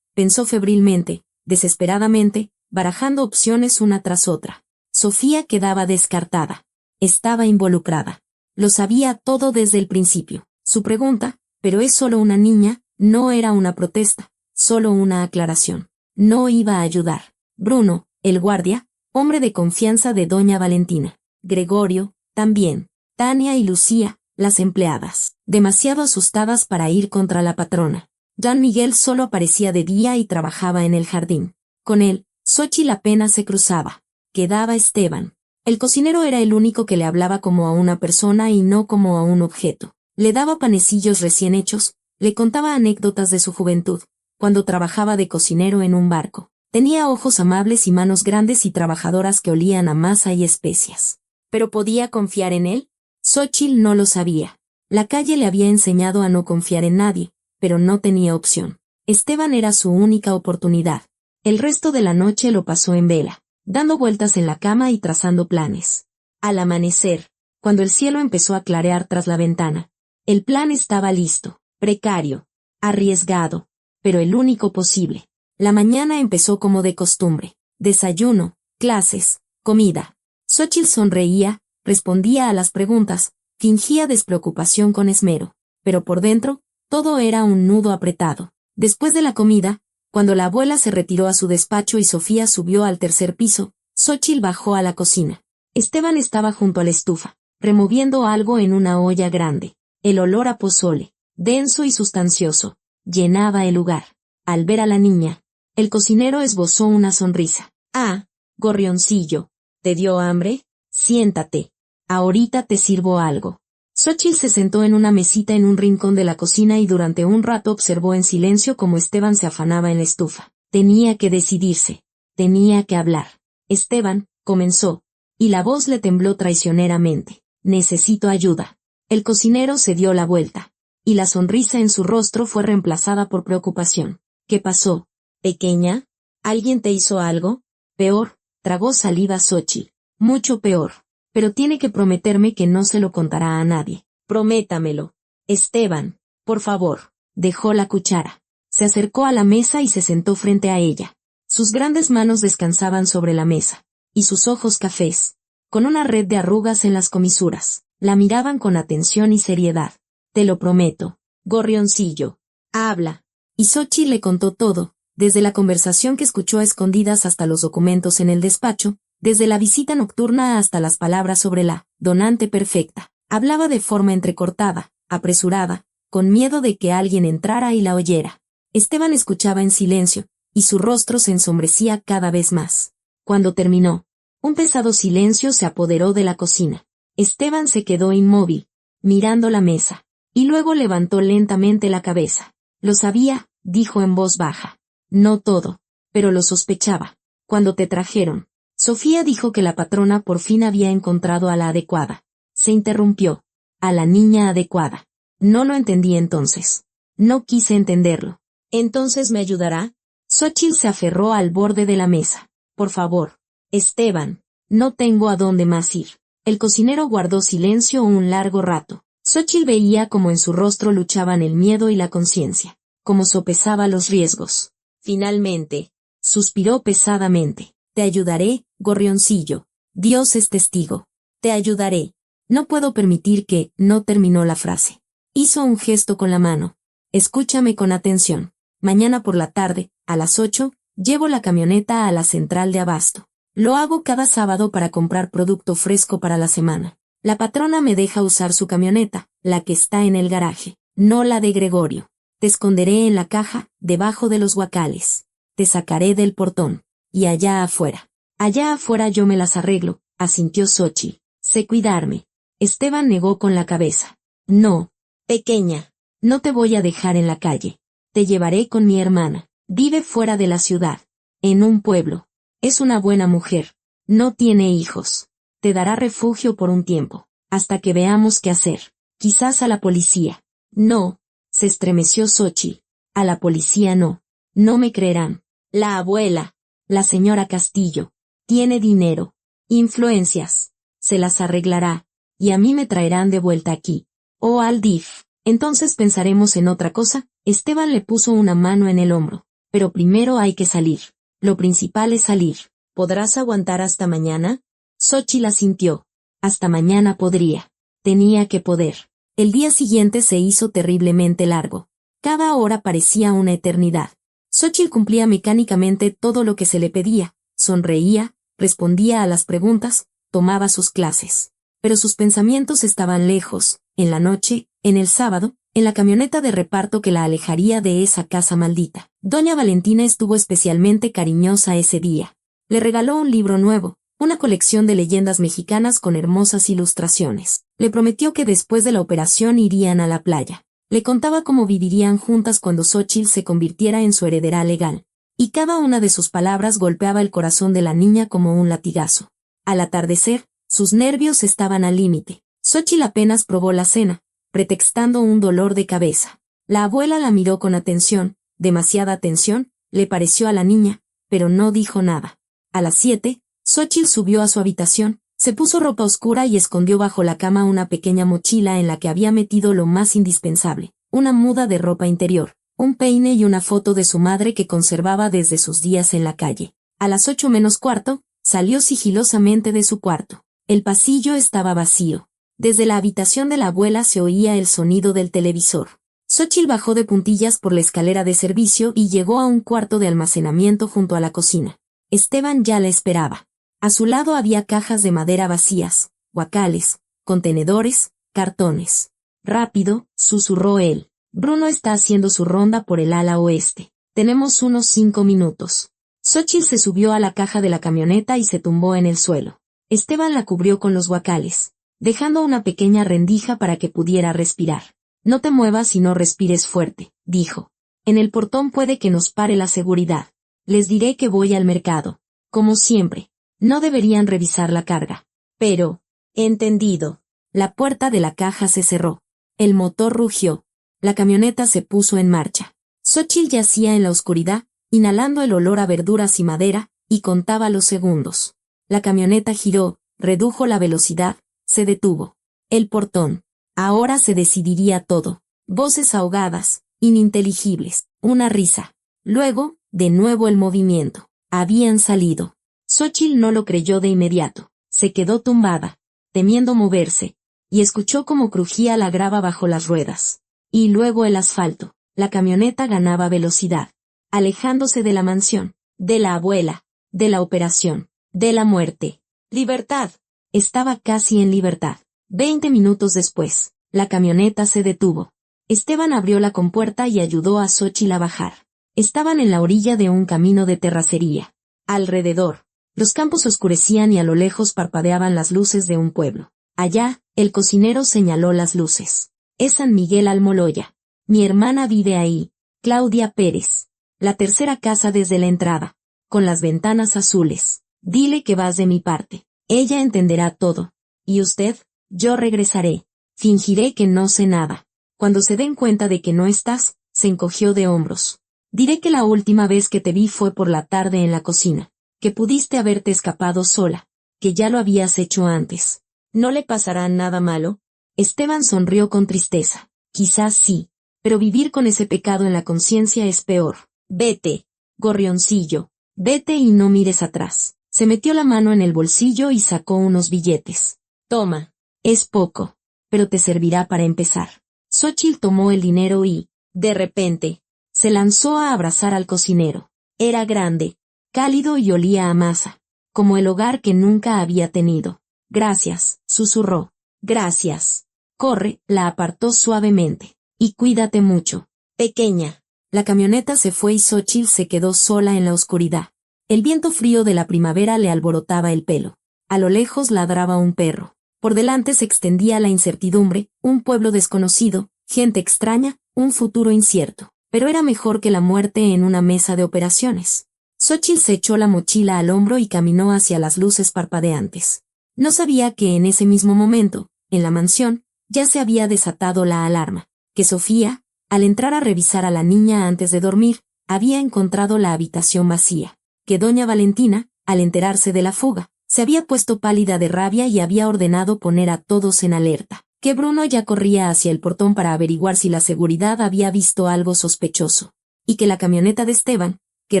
[SPEAKER 1] febrilmente, desesperadamente, barajando opciones una tras otra. Sofía quedaba descartada. Estaba involucrada. Lo sabía todo desde el principio. Su pregunta, pero es solo una niña, no era una protesta, solo una aclaración. No iba a ayudar. Bruno, el guardia, hombre de confianza de doña Valentina. Gregorio, también. Tania y Lucía, las empleadas, demasiado asustadas para ir contra la patrona. Don Miguel solo aparecía de día y trabajaba en el jardín. Con él, Xóchitl apenas se cruzaba. Quedaba Esteban. El cocinero era el único que le hablaba como a una persona y no como a un objeto. Le daba panecillos recién hechos, le contaba anécdotas de su juventud, cuando trabajaba de cocinero en un barco. Tenía ojos amables y manos grandes y trabajadoras que olían a masa y especias. ¿Pero podía confiar en él? Xóchitl no lo sabía. La calle le había enseñado a no confiar en nadie, pero no tenía opción. Esteban era su única oportunidad. El resto de la noche lo pasó en vela, dando vueltas en la cama y trazando planes. Al amanecer, cuando el cielo empezó a clarear tras la ventana, el plan estaba listo, precario, arriesgado, pero el único posible. La mañana empezó como de costumbre. Desayuno, clases, comida. Xóchitl sonreía, respondía a las preguntas, fingía despreocupación con esmero, pero por dentro, todo era un nudo apretado. Después de la comida, cuando la abuela se retiró a su despacho y Sofía subió al tercer piso, Xóchitl bajó a la cocina. Esteban estaba junto a la estufa, removiendo algo en una olla grande. El olor a pozole, denso y sustancioso, llenaba el lugar. Al ver a la niña, el cocinero esbozó una sonrisa. «Ah, gorrioncillo, ¿te dio hambre? Siéntate. Ahorita te sirvo algo». Xóchitl se sentó en una mesita en un rincón de la cocina y durante un rato observó en silencio cómo Esteban se afanaba en la estufa. Tenía que decidirse. Tenía que hablar. «Esteban», comenzó, y la voz le tembló traicioneramente. «Necesito ayuda». El cocinero se dio la vuelta, y la sonrisa en su rostro fue reemplazada por preocupación. «¿Qué pasó? ¿Pequeña? ¿Alguien te hizo algo?» «Peor», tragó saliva Xóchitl. «Mucho peor. Pero tiene que prometerme que no se lo contará a nadie. Prométamelo. Esteban, por favor». Dejó la cuchara. Se acercó a la mesa y se sentó frente a ella. Sus grandes manos descansaban sobre la mesa, y sus ojos cafés, con una red de arrugas en las comisuras, la miraban con atención y seriedad. «Te lo prometo. Gorrioncillo. Habla». Y Xóchitl le contó todo, desde la conversación que escuchó a escondidas hasta los documentos en el despacho, desde la visita nocturna hasta las palabras sobre la donante perfecta. Hablaba de forma entrecortada, apresurada, con miedo de que alguien entrara y la oyera. Esteban escuchaba en silencio, y su rostro se ensombrecía cada vez más. Cuando terminó, un pesado silencio se apoderó de la cocina. Esteban se quedó inmóvil, mirando la mesa, y luego levantó lentamente la cabeza. Lo sabía, dijo en voz baja. No todo, pero lo sospechaba. Cuando te trajeron, Sofía dijo que la patrona por fin había encontrado a la adecuada. Se interrumpió. A la niña adecuada. No lo entendí entonces. No quise entenderlo. ¿Entonces me ayudará? Xóchitl se aferró al borde de la mesa. Por favor. Esteban. No tengo a dónde más ir. El cocinero guardó silencio un largo rato. Xóchitl veía cómo en su rostro luchaban el miedo y la conciencia, cómo sopesaba los riesgos. Finalmente, suspiró pesadamente. Te ayudaré, gorrioncillo. Dios es testigo. Te ayudaré. No puedo permitir que, no terminó la frase. Hizo un gesto con la mano. Escúchame con atención. Mañana por la tarde, a las 8, llevo la camioneta a la central de abasto. Lo hago cada sábado para comprar producto fresco para la semana. La patrona me deja usar su camioneta, la que está en el garaje, no la de Gregorio. Te esconderé en la caja, debajo de los guacales. Te sacaré del portón. Y allá afuera. Allá afuera yo me las arreglo, asintió Xóchitl. Sé cuidarme. Esteban negó con la cabeza. No, pequeña. No te voy a dejar en la calle. Te llevaré con mi hermana. Vive fuera de la ciudad. En un pueblo. Es una buena mujer. No tiene hijos. Te dará refugio por un tiempo. Hasta que veamos qué hacer. Quizás a la policía. No. Se estremeció Xóchitl. A la policía no. No me creerán. La abuela. La señora Castillo. Tiene dinero. Influencias. Se las arreglará. Y a mí me traerán de vuelta aquí. O al DIF. Entonces pensaremos en otra cosa. Esteban le puso una mano en el hombro. Pero primero hay que salir. Lo principal es salir. ¿Podrás aguantar hasta mañana? Xóchitl asintió. Hasta mañana podría. Tenía que poder. El día siguiente se hizo terriblemente largo. Cada hora parecía una eternidad. Xóchitl cumplía mecánicamente todo lo que se le pedía. Sonreía, respondía a las preguntas, tomaba sus clases. Pero sus pensamientos estaban lejos, en la noche, en el sábado, en la camioneta de reparto que la alejaría de esa casa maldita. Doña Valentina estuvo especialmente cariñosa ese día. Le regaló un libro nuevo, una colección de leyendas mexicanas con hermosas ilustraciones. Le prometió que después de la operación irían a la playa. Le contaba cómo vivirían juntas cuando Xóchitl se convirtiera en su heredera legal. Y cada una de sus palabras golpeaba el corazón de la niña como un latigazo. Al atardecer, sus nervios estaban al límite. Xóchitl apenas probó la cena, pretextando un dolor de cabeza. La abuela la miró con atención, demasiada atención, le pareció a la niña, pero no dijo nada. A las 7, Xóchitl subió a su habitación, se puso ropa oscura y escondió bajo la cama una pequeña mochila en la que había metido lo más indispensable, una muda de ropa interior, un peine y una foto de su madre que conservaba desde sus días en la calle. A las 8 menos cuarto, salió sigilosamente de su cuarto. El pasillo estaba vacío. Desde la habitación de la abuela se oía el sonido del televisor. Xóchitl bajó de puntillas por la escalera de servicio y llegó a un cuarto de almacenamiento junto a la cocina. Esteban ya la esperaba. A su lado había cajas de madera vacías, guacales, contenedores, cartones. Rápido, susurró él. Bruno está haciendo su ronda por el ala oeste. Tenemos unos 5 minutos. Xóchitl se subió a la caja de la camioneta y se tumbó en el suelo. Esteban la cubrió con los guacales, dejando una pequeña rendija para que pudiera respirar. No te muevas y no respires fuerte, dijo. En el portón puede que nos pare la seguridad. Les diré que voy al mercado. Como siempre. No deberían revisar la carga. Pero, entendido. La puerta de la caja se cerró. El motor rugió. La camioneta se puso en marcha. Xóchitl yacía en la oscuridad, inhalando el olor a verduras y madera, y contaba los segundos. La camioneta giró, redujo la velocidad, se detuvo. El portón. Ahora se decidiría todo. Voces ahogadas, ininteligibles, una risa. Luego, de nuevo el movimiento. Habían salido. Xóchitl no lo creyó de inmediato. Se quedó tumbada, temiendo moverse, y escuchó cómo crujía la grava bajo las ruedas. Y luego el asfalto. La camioneta ganaba velocidad, alejándose de la mansión, de la abuela, de la operación, de la muerte. Libertad. Estaba casi en libertad. 20 minutos después, la camioneta se detuvo. Esteban abrió la compuerta y ayudó a Xóchitl a bajar. Estaban en la orilla de un camino de terracería. Alrededor, los campos oscurecían y a lo lejos parpadeaban las luces de un pueblo. Allá, el cocinero señaló las luces. Es San Miguel Almoloya. Mi hermana vive ahí, Claudia Pérez. La tercera casa desde la entrada, con las ventanas azules. Dile que vas de mi parte. Ella entenderá todo. ¿Y usted? Yo regresaré. Fingiré que no sé nada. Cuando se den cuenta de que no estás, se encogió de hombros. Diré que la última vez que te vi fue por la tarde en la cocina, que pudiste haberte escapado sola, que ya lo habías hecho antes. ¿No le pasará nada malo? Esteban sonrió con tristeza. Quizás sí, pero vivir con ese pecado en la conciencia es peor. Vete, gorrioncillo, vete y no mires atrás. Se metió la mano en el bolsillo y sacó unos billetes. Toma, es poco, pero te servirá para empezar. Xóchitl tomó el dinero y, de repente, se lanzó a abrazar al cocinero. Era grande, cálido y olía a masa, como el hogar que nunca había tenido. Gracias, susurró. Gracias. Corre, la apartó suavemente. Y cuídate mucho, pequeña. La camioneta se fue y Xóchitl se quedó sola en la oscuridad. El viento frío de la primavera le alborotaba el pelo. A lo lejos ladraba un perro. Por delante se extendía la incertidumbre, un pueblo desconocido, gente extraña, un futuro incierto. Pero era mejor que la muerte en una mesa de operaciones. Xóchitl se echó la mochila al hombro y caminó hacia las luces parpadeantes. No sabía que en ese mismo momento, en la mansión, ya se había desatado la alarma, que Sofía, al entrar a revisar a la niña antes de dormir, había encontrado la habitación vacía, que doña Valentina, al enterarse de la fuga, se había puesto pálida de rabia y había ordenado poner a todos en alerta, que Bruno ya corría hacia el portón para averiguar si la seguridad había visto algo sospechoso, y que la camioneta de Esteban, que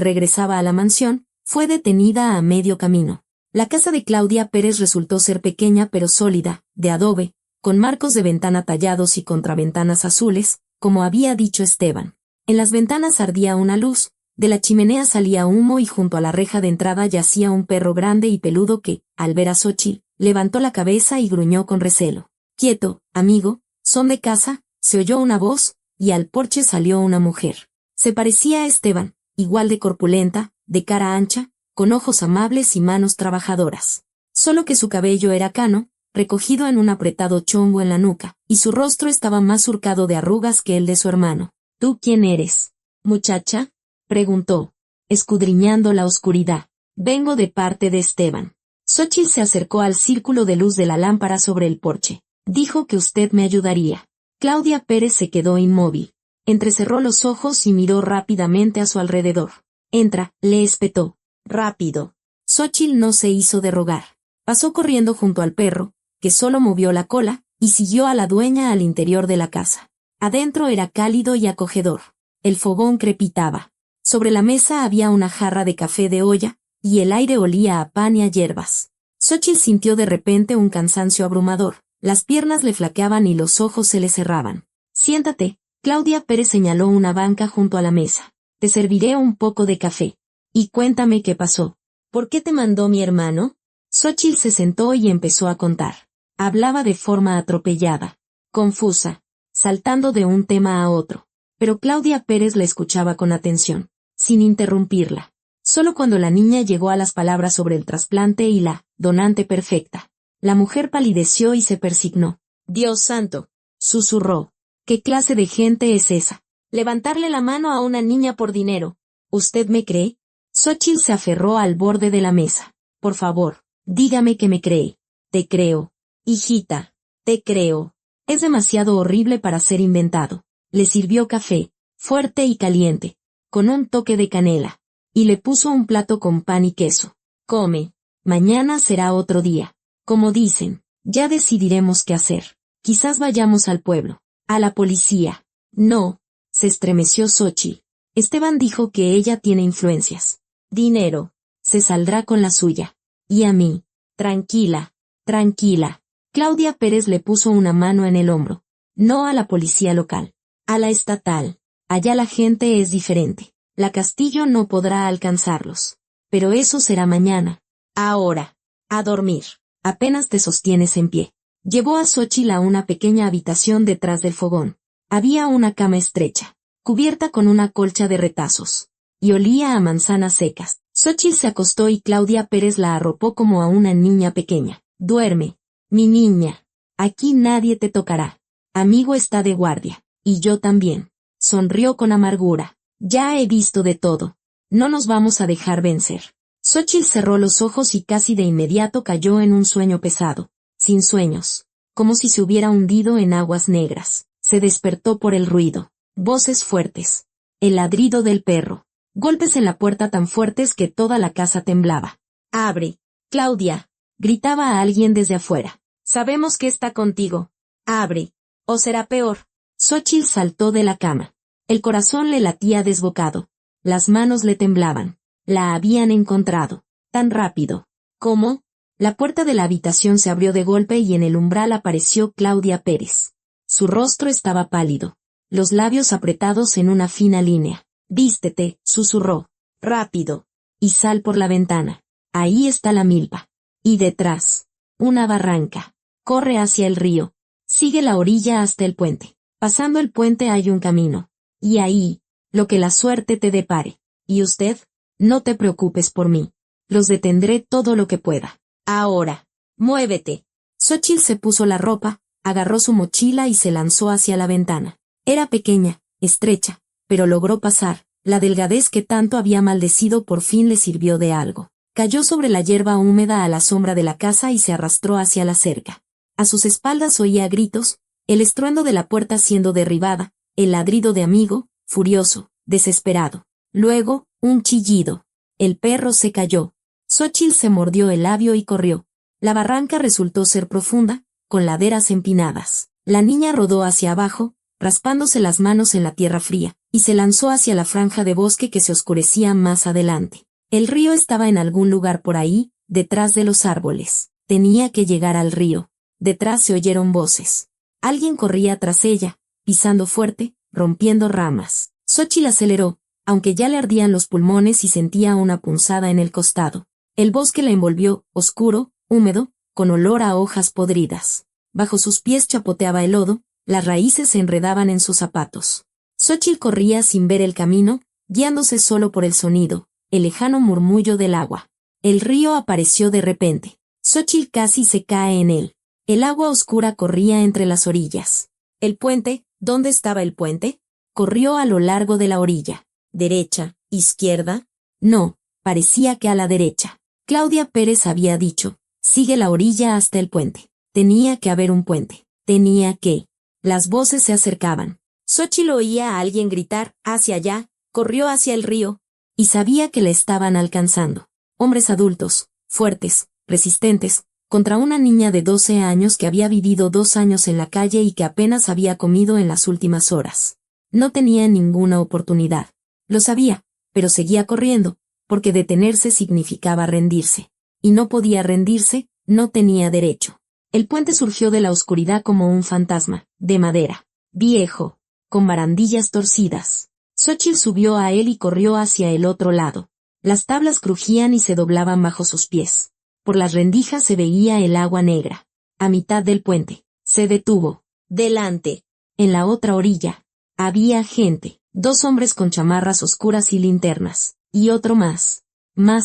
[SPEAKER 1] regresaba a la mansión, fue detenida a medio camino. La casa de Claudia Pérez resultó ser pequeña pero sólida, de adobe, con marcos de ventana tallados y contraventanas azules, como había dicho Esteban. En las ventanas ardía una luz, de la chimenea salía humo y junto a la reja de entrada yacía un perro grande y peludo que, al ver a Xóchitl, levantó la cabeza y gruñó con recelo. Quieto, amigo, ¿son de casa? Se oyó una voz, y al porche salió una mujer. Se parecía a Esteban, igual de corpulenta, de cara ancha, con ojos amables y manos trabajadoras. Solo que su cabello era cano, recogido en un apretado chongo en la nuca, y su rostro estaba más surcado de arrugas que el de su hermano. ¿Tú quién eres, muchacha?, preguntó, escudriñando la oscuridad. Vengo de parte de Esteban. Xóchitl se acercó al círculo de luz de la lámpara sobre el porche. Dijo que usted me ayudaría. Claudia Pérez se quedó inmóvil. Entrecerró los ojos y miró rápidamente a su alrededor. Entra, le espetó. Rápido. Xóchitl no se hizo de rogar. Pasó corriendo junto al perro, que solo movió la cola, y siguió a la dueña al interior de la casa. Adentro era cálido y acogedor. El fogón crepitaba. Sobre la mesa había una jarra de café de olla, y el aire olía a pan y a hierbas. Xóchitl sintió de repente un cansancio abrumador. Las piernas le flaqueaban y los ojos se le cerraban. Siéntate, Claudia Pérez señaló una banca junto a la mesa. Te serviré un poco de café. Y cuéntame qué pasó. ¿Por qué te mandó mi hermano? Xóchitl se sentó y empezó a contar. Hablaba de forma atropellada, confusa, saltando de un tema a otro. Pero Claudia Pérez la escuchaba con atención, sin interrumpirla. Solo cuando la niña llegó a las palabras sobre el trasplante y la donante perfecta, la mujer palideció y se persignó. Dios santo, susurró. ¿Qué clase de gente es esa? Levantarle la mano a una niña por dinero. ¿Usted me cree? Xóchitl se aferró al borde de la mesa. Por favor, dígame que me cree. Te creo. Hijita, te creo. Es demasiado horrible para ser inventado. Le sirvió café, fuerte y caliente, con un toque de canela, y le puso un plato con pan y queso. Come. Mañana será otro día. Como dicen, ya decidiremos qué hacer. Quizás vayamos al pueblo. A la policía. No. Se estremeció Xóchitl. Esteban dijo que ella tiene influencias. Dinero. Se saldrá con la suya. Y a mí. Tranquila. Tranquila. Claudia Pérez le puso una mano en el hombro. No a la policía local. A la estatal. Allá la gente es diferente. La Castillo no podrá alcanzarlos. Pero eso será mañana. Ahora. A dormir. Apenas te sostienes en pie. Llevó a Xóchitl a una pequeña habitación detrás del fogón. Había una cama estrecha, cubierta con una colcha de retazos, y olía a manzanas secas. Xóchitl se acostó y Claudia Pérez la arropó como a una niña pequeña. Duerme, mi niña. Aquí nadie te tocará. Amigo está de guardia, y yo también. Sonrió con amargura. Ya he visto de todo. No nos vamos a dejar vencer. Xóchitl cerró los ojos y casi de inmediato cayó en un sueño pesado, sin sueños, como si se hubiera hundido en aguas negras. Se despertó por el ruido, voces fuertes, el ladrido del perro, golpes en la puerta tan fuertes que toda la casa temblaba. «¡Abre, Claudia!», gritaba a alguien desde afuera. «Sabemos que está contigo. Abre, o será peor». Xóchitl saltó de la cama. El corazón le latía desbocado. Las manos le temblaban. La habían encontrado. Tan rápido. ¿Cómo? La puerta de la habitación se abrió de golpe y en el umbral apareció Claudia Pérez. Su rostro estaba pálido, los labios apretados en una fina línea. «Vístete», susurró. «Rápido. Y sal por la ventana. Ahí está la milpa. Y detrás, una barranca. Corre hacia el río. Sigue la orilla hasta el puente. Pasando el puente hay un camino. Y ahí, lo que la suerte te depare. Y usted, no te preocupes por mí. Los detendré todo lo que pueda. Ahora, muévete». Xóchitl se puso la ropa, agarró su mochila y se lanzó hacia la ventana. Era pequeña, estrecha, pero logró pasar. La delgadez que tanto había maldecido por fin le sirvió de algo. Cayó sobre la hierba húmeda a la sombra de la casa y se arrastró hacia la cerca. A sus espaldas oía gritos, el estruendo de la puerta siendo derribada, el ladrido de amigo, furioso, desesperado. Luego, un chillido. El perro se cayó. Xóchitl se mordió el labio y corrió. La barranca resultó ser profunda, con laderas empinadas. La niña rodó hacia abajo, raspándose las manos en la tierra fría, y se lanzó hacia la franja de bosque que se oscurecía más adelante. El río estaba en algún lugar por ahí, detrás de los árboles. Tenía que llegar al río. Detrás se oyeron voces. Alguien corría tras ella, pisando fuerte, rompiendo ramas. Xóchitl aceleró, aunque ya le ardían los pulmones y sentía una punzada en el costado. El bosque la envolvió, oscuro, húmedo, con olor a hojas podridas. Bajo sus pies chapoteaba el lodo, las raíces se enredaban en sus zapatos. Xóchitl corría sin ver el camino, guiándose solo por el sonido, el lejano murmullo del agua. El río apareció de repente. Xóchitl casi se cae en él. El agua oscura corría entre las orillas. El puente, ¿dónde estaba el puente? Corrió a lo largo de la orilla. ¿Derecha? ¿Izquierda? No, parecía que a la derecha. Claudia Pérez había dicho, sigue la orilla hasta el puente. Tenía que haber un puente. Tenía que. Las voces se acercaban. Xóchitl oía a alguien gritar, hacia allá, corrió hacia el río, y sabía que la estaban alcanzando. Hombres adultos, fuertes, resistentes, contra una niña de 12 años que había vivido 2 años en la calle y que apenas había comido en las últimas horas. No tenía ninguna oportunidad. Lo sabía, pero seguía corriendo, porque detenerse significaba rendirse. Y no podía rendirse, no tenía derecho. El puente surgió de la oscuridad como un fantasma, de madera, viejo, con barandillas torcidas. Xóchitl subió a él y corrió hacia el otro lado. Las tablas crujían y se doblaban bajo sus pies. Por las rendijas se veía el agua negra. A mitad del puente, se detuvo. Delante, en la otra orilla, había gente, 2 hombres con chamarras oscuras y linternas, y otro más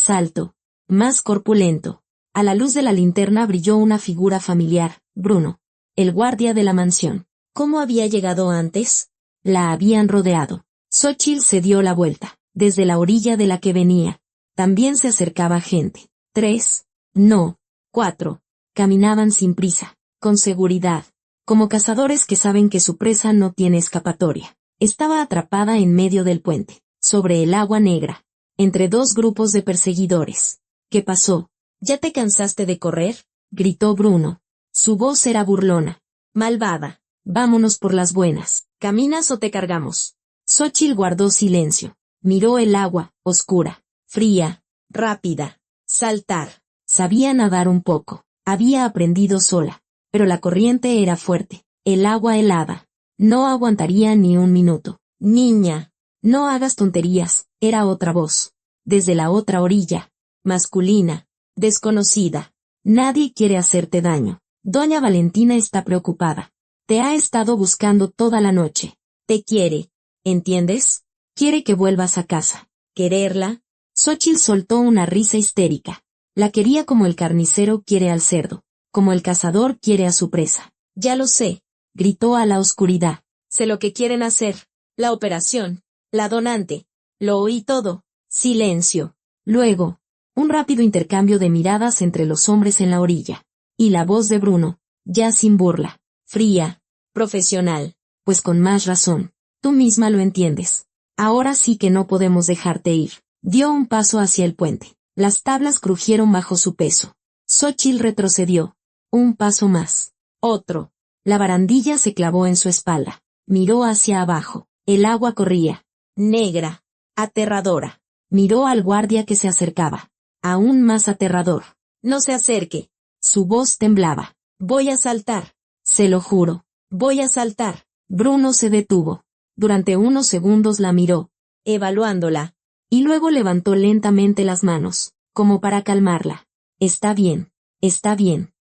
[SPEAKER 1] alto, más corpulento. A la luz de la linterna brilló una figura familiar, Bruno, el guardia de la mansión. ¿Cómo había llegado antes? La habían rodeado. Xóchitl se dio la vuelta. Desde la orilla de la que venía, también se acercaba gente. 3, no, 4. Caminaban sin prisa, con seguridad, como cazadores que saben que su presa no tiene escapatoria. Estaba atrapada en medio del puente, sobre el agua negra, entre 2 grupos de perseguidores. ¿Qué pasó? ¿Ya te cansaste de correr?, gritó Bruno. Su voz era burlona. Malvada, vámonos por las buenas. ¿Caminas o te cargamos? Xóchitl guardó silencio. Miró el agua, oscura, fría, rápida. Saltar. Sabía nadar un poco. Había aprendido sola. Pero la corriente era fuerte. El agua helada. No aguantaría ni un minuto. Niña, no hagas tonterías. Era otra voz. Desde la otra orilla. Masculina. Desconocida. Nadie quiere hacerte daño. Doña Valentina está preocupada. Te ha estado buscando toda la noche. Te quiere, ¿entiendes? Quiere que vuelvas a casa. ¿Quererla? Xóchitl soltó una risa histérica. La quería como el carnicero quiere al cerdo, como el cazador quiere a su presa. Ya lo sé, gritó a la oscuridad. Sé lo que quieren hacer. La operación. La donante. Lo oí todo. Silencio. Luego, un rápido intercambio de miradas entre los hombres en la orilla. Y la voz de Bruno, ya sin burla, fría, profesional, pues con más razón. Tú misma lo entiendes. Ahora sí que no podemos dejarte ir. Dio un paso hacia el puente. Las tablas crujieron bajo su peso. Xóchitl retrocedió. Un paso más. Otro. La barandilla se clavó en su espalda. Miró hacia abajo. El agua corría. Negra. Aterradora. Miró al guardia que se acercaba. Aún más aterrador. No se acerque. Su voz temblaba. Voy a saltar. Se lo juro. Voy a saltar. Bruno se detuvo. Durante unos segundos la miró, evaluándola, y luego levantó lentamente las manos, como para calmarla. Está bien.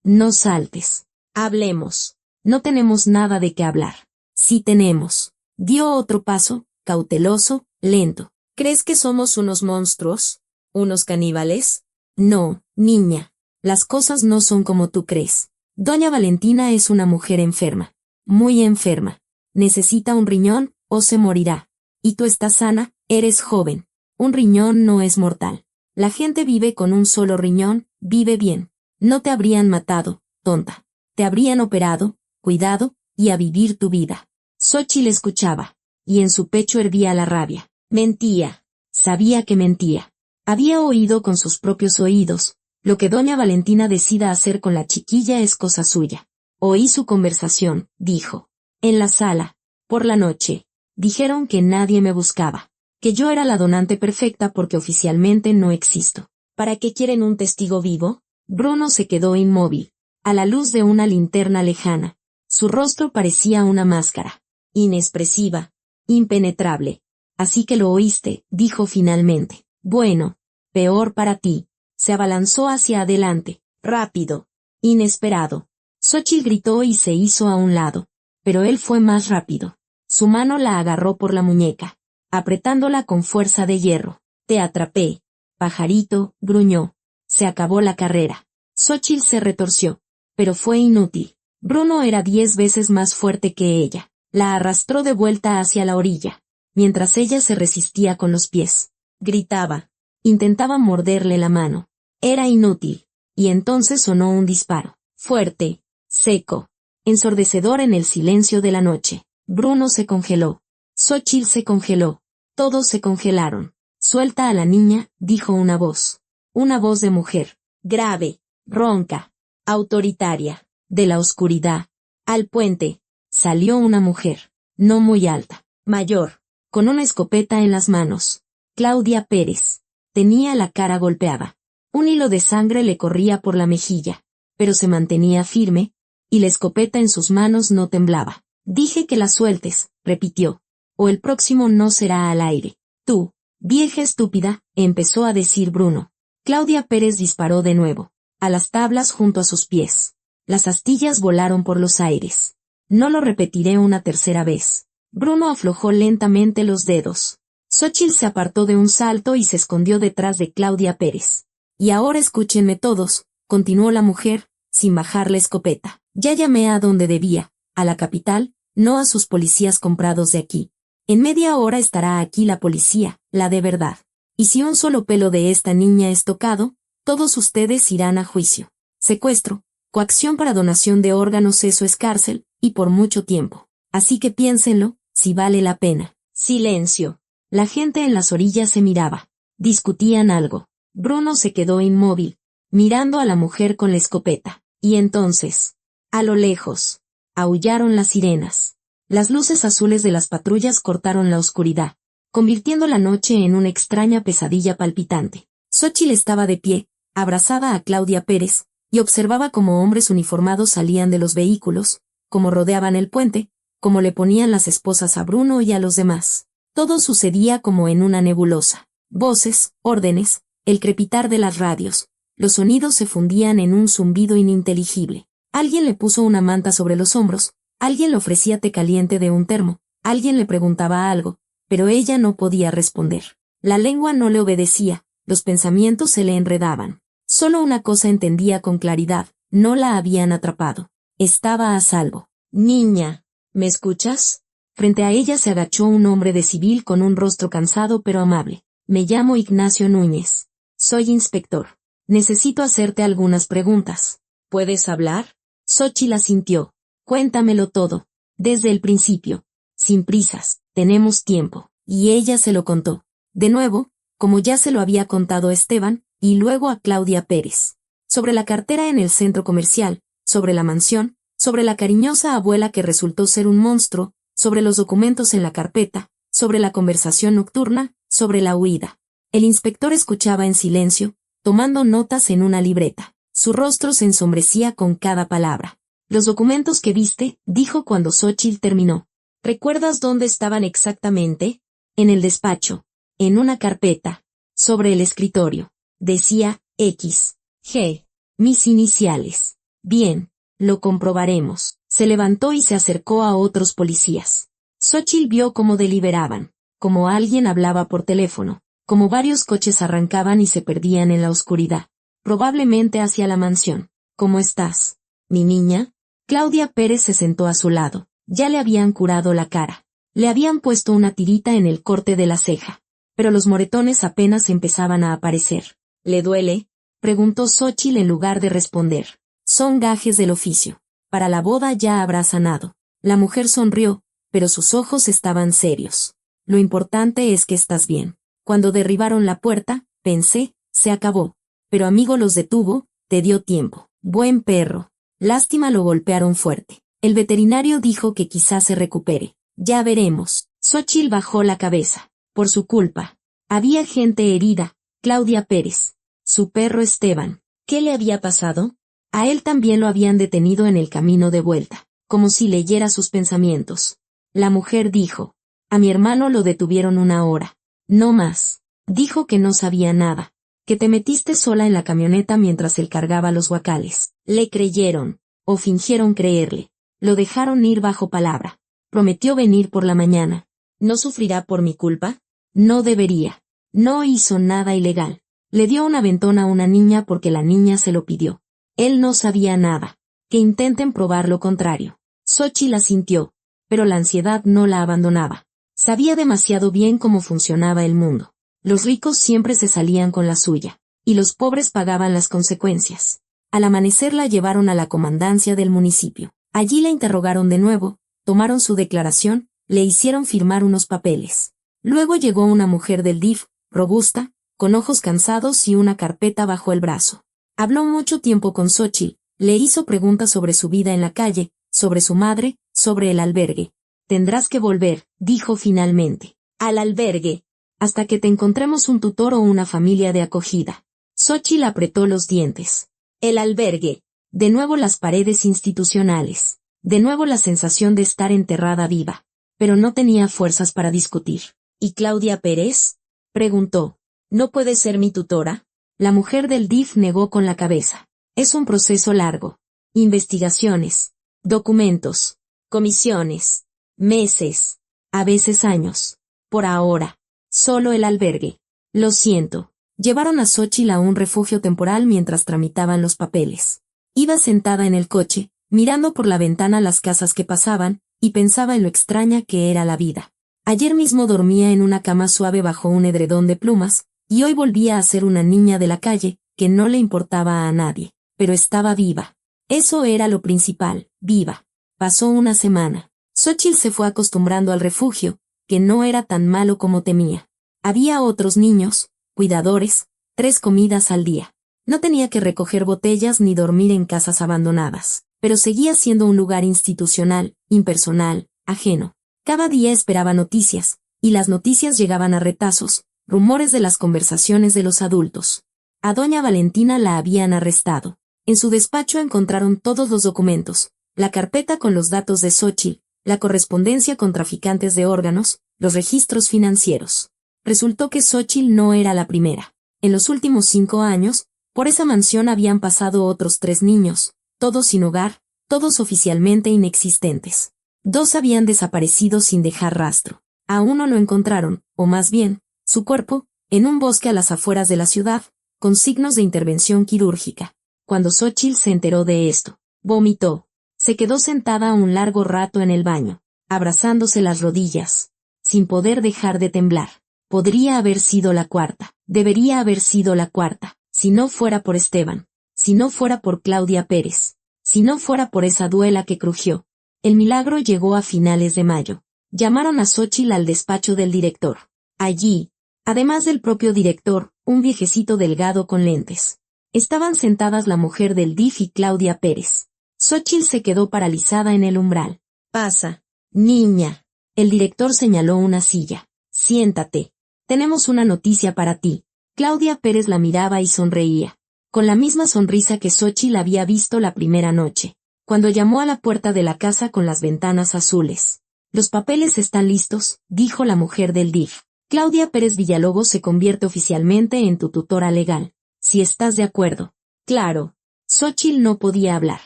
[SPEAKER 1] No saltes. Hablemos. No tenemos nada de qué hablar. Sí tenemos. Dio otro paso, cauteloso, lento. ¿Crees que somos unos monstruos? ¿Unos caníbales? No, niña. Las cosas no son como tú crees. Doña Valentina es una mujer enferma. Muy enferma. Necesita un riñón, o se morirá. Y tú estás sana, eres joven. Un riñón no es mortal. La gente vive con un solo riñón, vive bien. No te habrían matado, tonta. Te habrían operado, cuidado, y a vivir tu vida. Xóchitl escuchaba, y en su pecho hervía la rabia. Mentía. Sabía que mentía. Había oído con sus propios oídos. Lo que doña Valentina decida hacer con la chiquilla es cosa suya. Oí su conversación, dijo. En la sala, por la noche, dijeron que nadie me buscaba, que yo era la donante perfecta porque oficialmente no existo. ¿Para qué quieren un testigo vivo? Bruno se quedó inmóvil, a la luz de una linterna lejana. Su rostro parecía una máscara, inexpresiva, impenetrable. Así que lo oíste, dijo finalmente. Bueno, peor para ti. Se abalanzó hacia adelante, rápido, inesperado. Xóchitl gritó y se hizo a un lado. Pero él fue más rápido. Su mano la agarró por la muñeca, apretándola con fuerza de hierro. Te atrapé, pajarito, gruñó. Se acabó la carrera. Xóchitl se retorció, pero fue inútil. Bruno era 10 veces más fuerte que ella. La arrastró de vuelta hacia la orilla, mientras ella se resistía con los pies. Gritaba. Intentaba morderle la mano. Era inútil. Y entonces sonó un disparo. Fuerte, seco, ensordecedor en el silencio de la noche. Bruno se congeló. Xóchitl se congeló. Todos se congelaron. Suelta a la niña, dijo una voz. Una voz de mujer. Grave, ronca, autoritaria. De la oscuridad. Al puente. Salió una mujer. No muy alta. Mayor. Con una escopeta en las manos. Claudia Pérez. Tenía la cara golpeada. Un hilo de sangre le corría por la mejilla. Pero se mantenía firme, y la escopeta en sus manos no temblaba. Dije que la sueltes, repitió. O el próximo no será al aire. Tú, vieja estúpida, empezó a decir Bruno. Claudia Pérez disparó de nuevo. A las tablas junto a sus pies. Las astillas volaron por los aires. No lo repetiré una tercera vez. Bruno aflojó lentamente los dedos. Xóchitl se apartó de un salto y se escondió detrás de Claudia Pérez. Y ahora escúchenme todos, continuó la mujer, sin bajar la escopeta. Ya llamé a donde debía, a la capital, no a sus policías comprados de aquí. En media hora estará aquí la policía, la de verdad. Y si un solo pelo de esta niña es tocado, todos ustedes irán a juicio. Secuestro, coacción para donación de órganos, eso es cárcel, y por mucho tiempo. Así que piénsenlo, si vale la pena. Silencio. La gente en las orillas se miraba. Discutían algo. Bruno se quedó inmóvil, mirando a la mujer con la escopeta. Y entonces, a lo lejos, aullaron las sirenas. Las luces azules de las patrullas cortaron la oscuridad, convirtiendo la noche en una extraña pesadilla palpitante. Xóchitl estaba de pie, abrazada a Claudia Pérez, y observaba cómo hombres uniformados salían de los vehículos, cómo rodeaban el puente, cómo le ponían las esposas a Bruno y a los demás. Todo sucedía como en una nebulosa. Voces, órdenes, el crepitar de las radios. Los sonidos se fundían en un zumbido ininteligible. Alguien le puso una manta sobre los hombros, alguien le ofrecía té caliente de un termo, alguien le preguntaba algo, pero ella no podía responder. La lengua no le obedecía, los pensamientos se le enredaban. Solo una cosa entendía con claridad, no la habían atrapado. Estaba a salvo. Niña, ¿me escuchas? Frente a ella se agachó un hombre de civil con un rostro cansado pero amable. Me llamo Ignacio Núñez. Soy inspector. Necesito hacerte algunas preguntas. ¿Puedes hablar? Xóchitl asintió. Cuéntamelo todo. Desde el principio. Sin prisas. Tenemos tiempo. Y ella se lo contó. De nuevo, como ya se lo había contado a Esteban, y luego a Claudia Pérez. Sobre la cartera en el centro comercial, sobre la mansión, sobre la cariñosa abuela que resultó ser un monstruo, sobre los documentos en la carpeta, sobre la conversación nocturna, sobre la huida. El inspector escuchaba en silencio, tomando notas en una libreta. Su rostro se ensombrecía con cada palabra. Los documentos que viste, dijo cuando Xóchitl terminó. ¿Recuerdas dónde estaban exactamente? En el despacho. En una carpeta. Sobre el escritorio. Decía, X. G. Mis iniciales. Bien. Lo comprobaremos. Se levantó y se acercó a otros policías. Xóchitl vio cómo deliberaban. Como alguien hablaba por teléfono. Como varios coches arrancaban y se perdían en la oscuridad. Probablemente hacia la mansión. ¿Cómo estás, mi niña? Claudia Pérez se sentó a su lado. Ya le habían curado la cara. Le habían puesto una tirita en el corte de la ceja. Pero los moretones apenas empezaban a aparecer. ¿Le duele? Preguntó Xóchitl en lugar de responder. Son gajes del oficio. Para la boda ya habrá sanado. La mujer sonrió, pero sus ojos estaban serios. Lo importante es que estás bien. Cuando derribaron la puerta, pensé, se acabó. Pero amigo los detuvo, te dio tiempo. Buen perro. Lástima lo golpearon fuerte. El veterinario dijo que quizás se recupere. Ya veremos. Xóchitl bajó la cabeza. Por su culpa. Había gente herida. Claudia Pérez. Su perro Esteban. ¿Qué le había pasado? A él también lo habían detenido en el camino de vuelta, como si leyera sus pensamientos. La mujer dijo. A mi hermano lo detuvieron 1 hora. No más. Dijo que no sabía nada. Que te metiste sola en la camioneta mientras él cargaba los guacales. Le creyeron. O fingieron creerle. Lo dejaron ir bajo palabra. Prometió venir por la mañana. ¿No sufrirá por mi culpa? No debería. No hizo nada ilegal. Le dio un aventón a una niña porque la niña se lo pidió. Él no sabía nada. Que intenten probar lo contrario. Xóchitl asintió. Pero la ansiedad no la abandonaba. Sabía demasiado bien cómo funcionaba el mundo. Los ricos siempre se salían con la suya. Y los pobres pagaban las consecuencias. Al amanecer la llevaron a la comandancia del municipio. Allí la interrogaron de nuevo, tomaron su declaración, le hicieron firmar unos papeles. Luego llegó una mujer del DIF, robusta, con ojos cansados y una carpeta bajo el brazo. Habló mucho tiempo con Xóchitl, le hizo preguntas sobre su vida en la calle, sobre su madre, sobre el albergue. Tendrás que volver, dijo finalmente. Al albergue. Hasta que te encontremos un tutor o una familia de acogida. Xóchitl apretó los dientes. El albergue. De nuevo las paredes institucionales. De nuevo la sensación de estar enterrada viva. Pero no tenía fuerzas para discutir. ¿Y Claudia Pérez? Preguntó. ¿No puede ser mi tutora? La mujer del DIF negó con la cabeza. Es un proceso largo. Investigaciones. Documentos. Comisiones. Meses. A veces años. Por ahora. Solo el albergue. Lo siento. Llevaron a Xóchitl a un refugio temporal mientras tramitaban los papeles. Iba sentada en el coche, mirando por la ventana las casas que pasaban, y pensaba en lo extraña que era la vida. Ayer mismo dormía en una cama suave bajo un edredón de plumas, y hoy volvía a ser una niña de la calle, que no le importaba a nadie, pero estaba viva. Eso era lo principal, viva. Pasó una semana. Xóchitl se fue acostumbrando al refugio, que no era tan malo como temía. Había otros niños, cuidadores, 3 comidas al día. No tenía que recoger botellas ni dormir en casas abandonadas, pero seguía siendo un lugar institucional, impersonal, ajeno. Cada día esperaba noticias, y las noticias llegaban a retazos, rumores de las conversaciones de los adultos. A doña Valentina la habían arrestado. En su despacho encontraron todos los documentos, la carpeta con los datos de Xóchitl, la correspondencia con traficantes de órganos, los registros financieros. Resultó que Xóchitl no era la primera. En los últimos 5 años, por esa mansión habían pasado otros 3 niños, todos sin hogar, todos oficialmente inexistentes. 2 habían desaparecido sin dejar rastro. A uno lo encontraron, o más bien, su cuerpo, en un bosque a las afueras de la ciudad, con signos de intervención quirúrgica. Cuando Xóchitl se enteró de esto, vomitó. Se quedó sentada un largo rato en el baño, abrazándose las rodillas, sin poder dejar de temblar. Podría haber sido la cuarta, debería haber sido la cuarta, si no fuera por Esteban, si no fuera por Claudia Pérez, si no fuera por esa duela que crujió. El milagro llegó a finales de mayo. Llamaron a Xóchitl al despacho del director. Allí, además del propio director, un viejecito delgado con lentes. Estaban sentadas la mujer del DIF y Claudia Pérez. Xóchitl se quedó paralizada en el umbral. Pasa, niña. El director señaló una silla. Siéntate. Tenemos una noticia para ti. Claudia Pérez la miraba y sonreía, con la misma sonrisa que Xóchitl había visto la primera noche, cuando llamó a la puerta de la casa con las ventanas azules. Los papeles están listos, dijo la mujer del DIF. Claudia Pérez Villalobos se convierte oficialmente en tu tutora legal. Si estás de acuerdo. Claro. Xóchitl no podía hablar.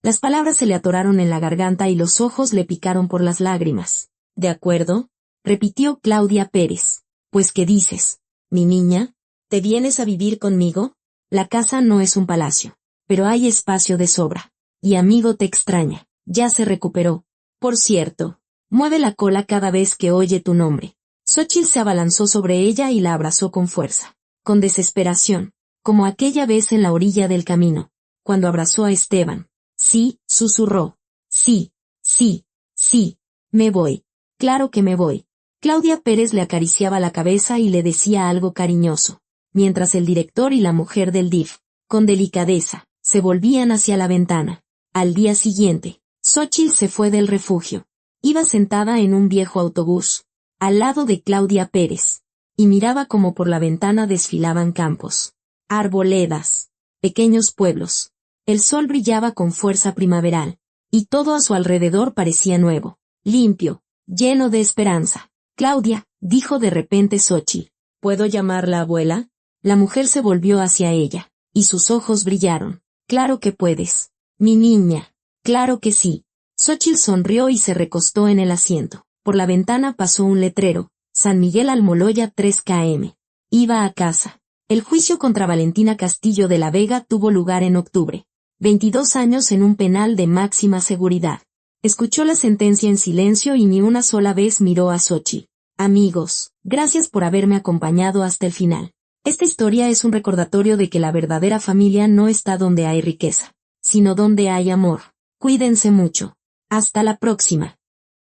[SPEAKER 1] Las palabras se le atoraron en la garganta y los ojos le picaron por las lágrimas. ¿De acuerdo? Repitió Claudia Pérez. Pues ¿qué dices? Mi niña, ¿te vienes a vivir conmigo? La casa no es un palacio, pero hay espacio de sobra. Y amigo te extraña. Ya se recuperó. Por cierto, mueve la cola cada vez que oye tu nombre. Xóchitl se abalanzó sobre ella y la abrazó con fuerza, con desesperación, como aquella vez en la orilla del camino, cuando abrazó a Esteban. Sí, susurró. Sí, sí, sí, me voy. Claro que me voy. Claudia Pérez le acariciaba la cabeza y le decía algo cariñoso, mientras el director y la mujer del DIF, con delicadeza, se volvían hacia la ventana. Al día siguiente, Xóchitl se fue del refugio. Iba sentada en un viejo autobús, al lado de Claudia Pérez, y miraba como por la ventana desfilaban campos, arboledas, pequeños pueblos. El sol brillaba con fuerza primaveral, y todo a su alrededor parecía nuevo, limpio, lleno de esperanza. Claudia, dijo de repente Xóchitl, ¿puedo llamarla abuela? La mujer se volvió hacia ella, y sus ojos brillaron. Claro que puedes, mi niña. Claro que sí. Xóchitl sonrió y se recostó en el asiento. Por la ventana pasó un letrero, San Miguel Almoloya 3 km. Iba a casa. El juicio contra Valentina Castillo de la Vega tuvo lugar en octubre. 22 años en un penal de máxima seguridad. Escuchó la sentencia en silencio y ni una sola vez miró a Xóchitl. Amigos, gracias por haberme acompañado hasta el final. Esta historia es un recordatorio de que la verdadera familia no está donde hay riqueza, sino donde hay amor. Cuídense mucho. Hasta la próxima.